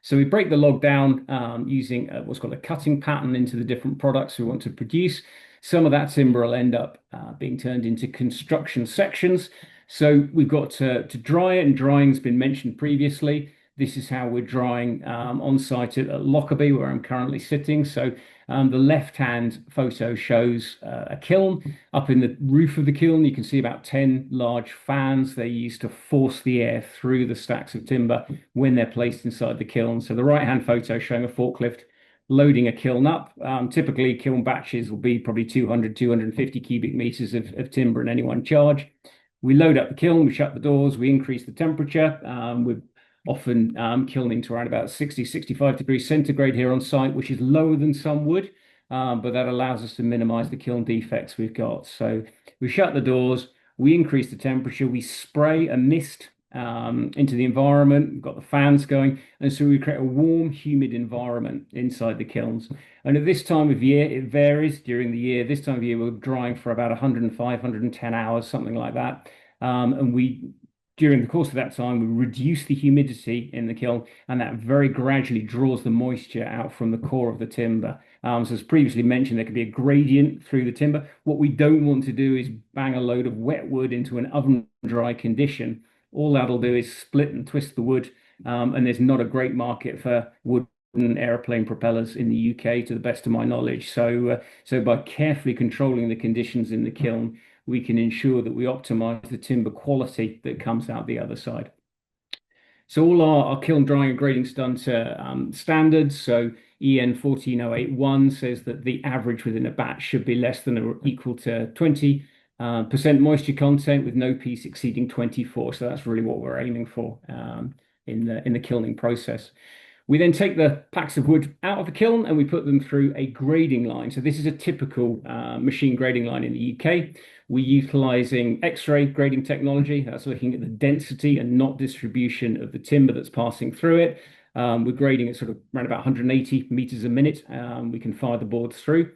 So we break the log down using what's called a cutting pattern into the different products we want to produce. Some of that timber will end up being turned into construction sections. So we've got to dry it, and drying's been mentioned previously. This is how we're drying on site at Lockerbie, where I'm currently sitting. So the left-hand photo shows a kiln. Up in the roof of the kiln, you can see about 10 large fans. They're used to force the air through the stacks of timber when they're placed inside the kiln. So the right-hand photo showing a forklift loading a kiln up. Typically, kiln batches will be probably 200, 250 cubic meters of timber in any one charge. We load up the kiln, we shut the doors, we increase the temperature. We're often kilning to around about 60, 65 degrees centigrade here on site, which is lower than some wood, but that allows us to minimize the kiln defects we've got. So we shut the doors, we increase the temperature, we spray a mist into the environment. We've got the fans going, and so we create a warm, humid environment inside the kilns. And at this time of year, it varies during the year. This time of year, we're drying for about 105, 110 hours, something like that. And we During the course of that time, we reduce the humidity in the kiln, and that very gradually draws the moisture out from the core of the timber. So as previously mentioned, there could be a gradient through the timber. What we don't want to do is bang a load of wet wood into an oven dry condition. All that'll do is split and twist the wood, and there's not a great market for wooden airplane propellers in the UK, to the best of my knowledge. So by carefully controlling the conditions in the kiln, we can ensure that we optimize the timber quality that comes out the other side. So all our kiln drying and grading is done to standards. So EN 14081 says that the average within a batch should be less than or equal to 20% moisture content, with no piece exceeding 24. So that's really what we're aiming for in the kilning process. We then take the packs of wood out of the kiln and we put them through a grading line. So this is a typical machine grading line in the UK. We're utilizing X-ray grading technology. That's looking at the density and not distribution of the timber that's passing through it. We're grading at sort of around about 180 meters a minute. We can fire the boards through.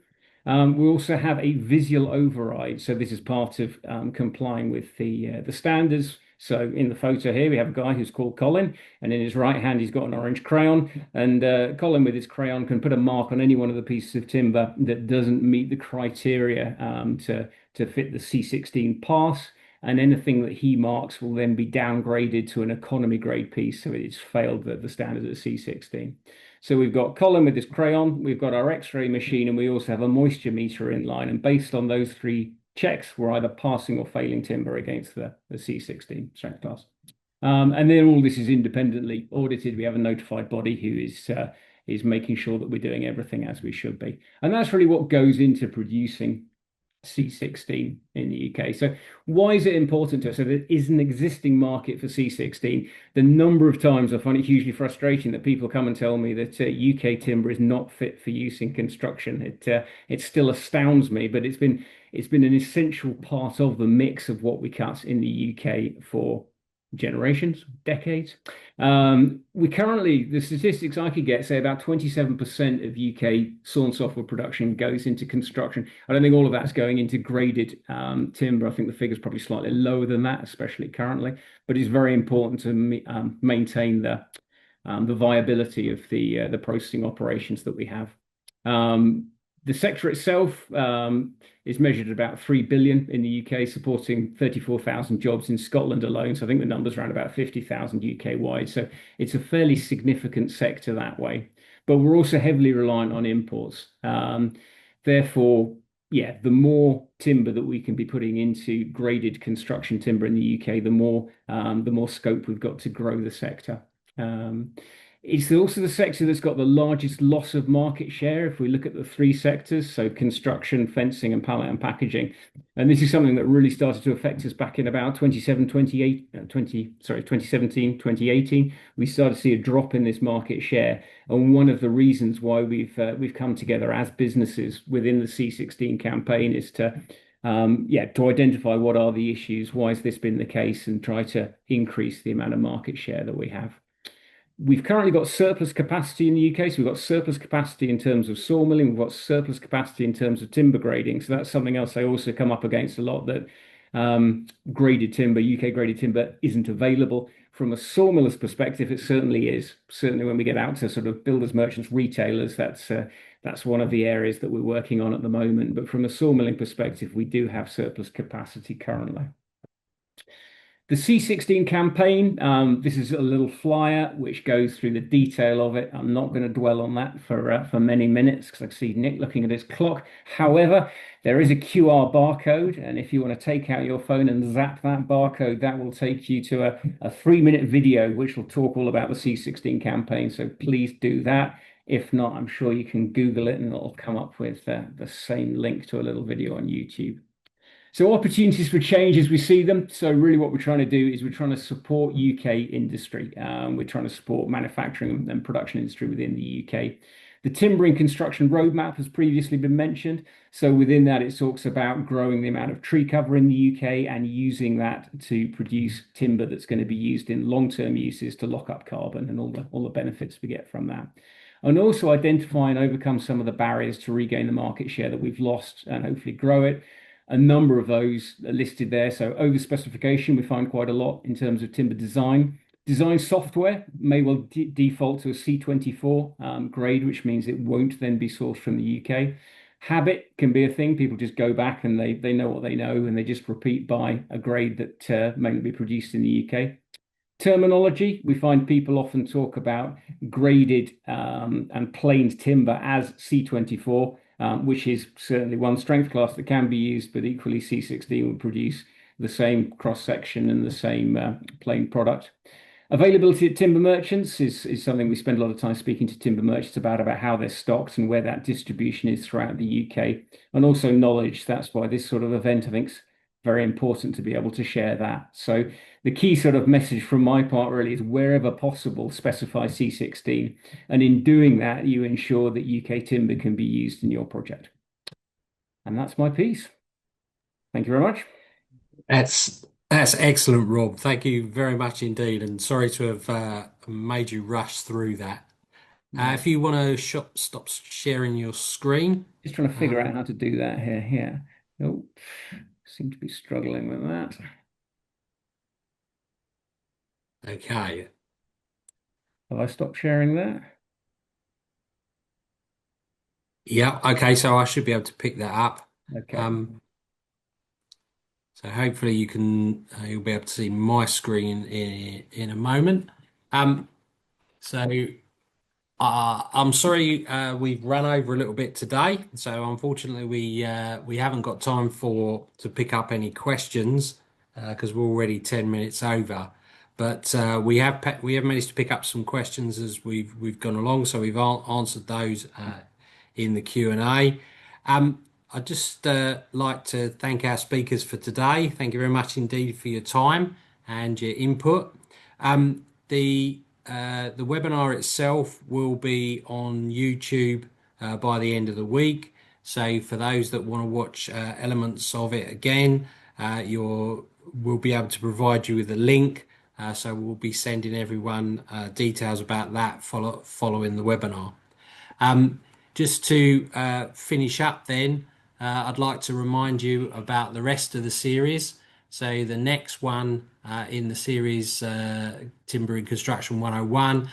We also have a visual override. So this is part of complying with the standards. So in the photo here, we have a guy who's called Colin, and in his right hand, he's got an orange crayon. And Colin, with his crayon, can put a mark on any one of the pieces of timber that doesn't meet the criteria to fit the C16 pass. And anything that he marks will then be downgraded to an economy grade piece. So it's failed the standard of C16. So we've got Colin with his crayon, we've got our X-ray machine, and we also have a moisture meter in line. And based on those three checks, we're either passing or failing timber against the C16 strength class. And then all this is independently audited. We have a notified body who is making sure that we're doing everything as we should be. And that's really what goes into producing C16 in the UK. So why is it important to us? So there is an existing market for C16. The number of times I find it hugely frustrating that people come and tell me that UK timber is not fit for use in construction. It still astounds me, but it's been an essential part of the mix of what we cut in the UK for generations, decades. The statistics I could get say about 27% of UK sawn softwood production goes into construction. I don't think all of that's going into graded timber. I think the figure's probably slightly lower than that, especially currently. But it's very important to maintain the viability of the processing operations that we have. The sector itself is measured at about 3 billion in the UK, supporting 34,000 jobs in Scotland alone. So I think the number's around about 50,000 UK wide. So it's a fairly significant sector that way. But we're also heavily reliant on imports. Therefore, yeah, the more timber that we can be putting into graded construction timber in the UK, the more scope we've got to grow the sector. It's also the sector that's got the largest loss of market share if we look at the three sectors, so construction, fencing, and pallet and packaging. And this is something that really started to affect us back in about 2017, 2018. We started to see a drop in this market share. And one of the reasons why we've come together as businesses within the C16 campaign is to identify what are the issues, why has this been the case, and try to increase the amount of market share that we have. We've currently got surplus capacity in the UK, so we've got surplus capacity in terms of sawmilling, we've got surplus capacity in terms of timber grading. So that's something else I also come up against a lot, that graded timber, UK graded timber, isn't available. From a sawmiller's perspective, it certainly is. Certainly when we get out to sort of builders, merchants, retailers, that's one of the areas that we're working on at the moment. But from a sawmilling perspective, we do have surplus capacity currently. The C16 campaign, this is a little flyer which goes through the detail of it. I'm not going to dwell on that for many minutes because I see Nick looking at his clock. However, there is a QR barcode, and if you want to take out your phone and zap that barcode, that will take you to a 3-minute video which will talk all about the C16 campaign. So please do that. If not, I'm sure you can Google it and it'll come up with the same link to a little video on YouTube. So opportunities for change as we see them. So really what we're trying to do is we're trying to support UK industry. We're trying to support manufacturing and production industry within the UK. The timbering construction roadmap has previously been mentioned. So within that, it talks about growing the amount of tree cover in the UK and using that to produce timber that's going to be used in long-term uses to lock up carbon and all the benefits we get from that. And also identify and overcome some of the barriers to regain the market share that we've lost and hopefully grow it. A number of those are listed there. So over specification, we find quite a lot in terms of timber design. Design software may well default to a C24 grade, which means it won't then be sourced from the UK. Habit can be a thing. People just go back and they know what they know and they just repeat by a grade that may not be produced in the UK. Terminology, we find people often talk about graded and planed timber as C24, which is certainly one strength class that can be used, but equally C16 would produce the same cross section and the same plain product. Availability at timber merchants is something we spend a lot of time speaking to timber merchants about how they're stocked and where that distribution is throughout the UK, and also knowledge. That's why this sort of event, I think, is very important to be able to share that. So the key sort of message from my part really is wherever possible, specify C16. And in doing that, you ensure that UK timber can be used in your project. And that's my piece. Thank you very much. That's excellent, Rob. Thank you very much indeed. And sorry to have made you rush through that. If you want to stop sharing your screen. Just trying to figure out how to do that here. Oh, seem to be struggling with that. Okay. Have I stopped sharing that? Yeah. Okay. So I should be able to pick that up. Okay. So hopefully you'll be able to see my screen in a moment. So I'm sorry we've run over a little bit today. So unfortunately we haven't got time to pick up any questions because we're already 10 minutes over. But we have managed to pick up some questions as we've gone along. So we've answered those in the Q&A. I'd just like to thank our speakers for today. Thank you very much indeed for your time and your input. The webinar itself will be on YouTube by the end of the week. So for those that want to watch elements of it again, we'll be able to provide you with a link. So we'll be sending everyone details about that following the webinar. Just to finish up then, I'd like to remind you about the rest of the series. So the next one in the series, Timber and Construction 101,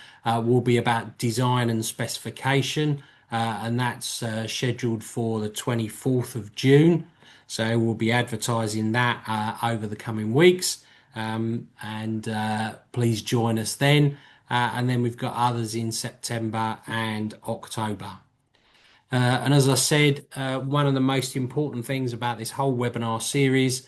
will be about design and specification, and that's scheduled for the 24th of June. So we'll be advertising that over the coming weeks, and please join us then. And then we've got others in September and October. And as I said, one of the most important things about this whole webinar series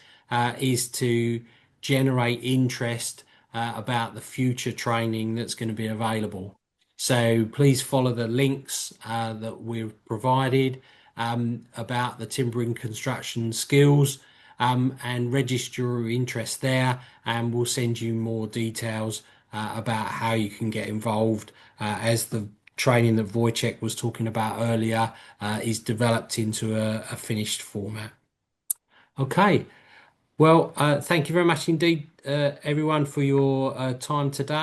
is to generate interest about the future training that's going to be available. So please follow the links that we've provided about the timbering construction skills and register your interest there, and we'll send you more details about how you can get involved as the training that Wojciech was talking about earlier is developed into a finished format. Okay, well, thank you very much indeed, everyone, for your time today.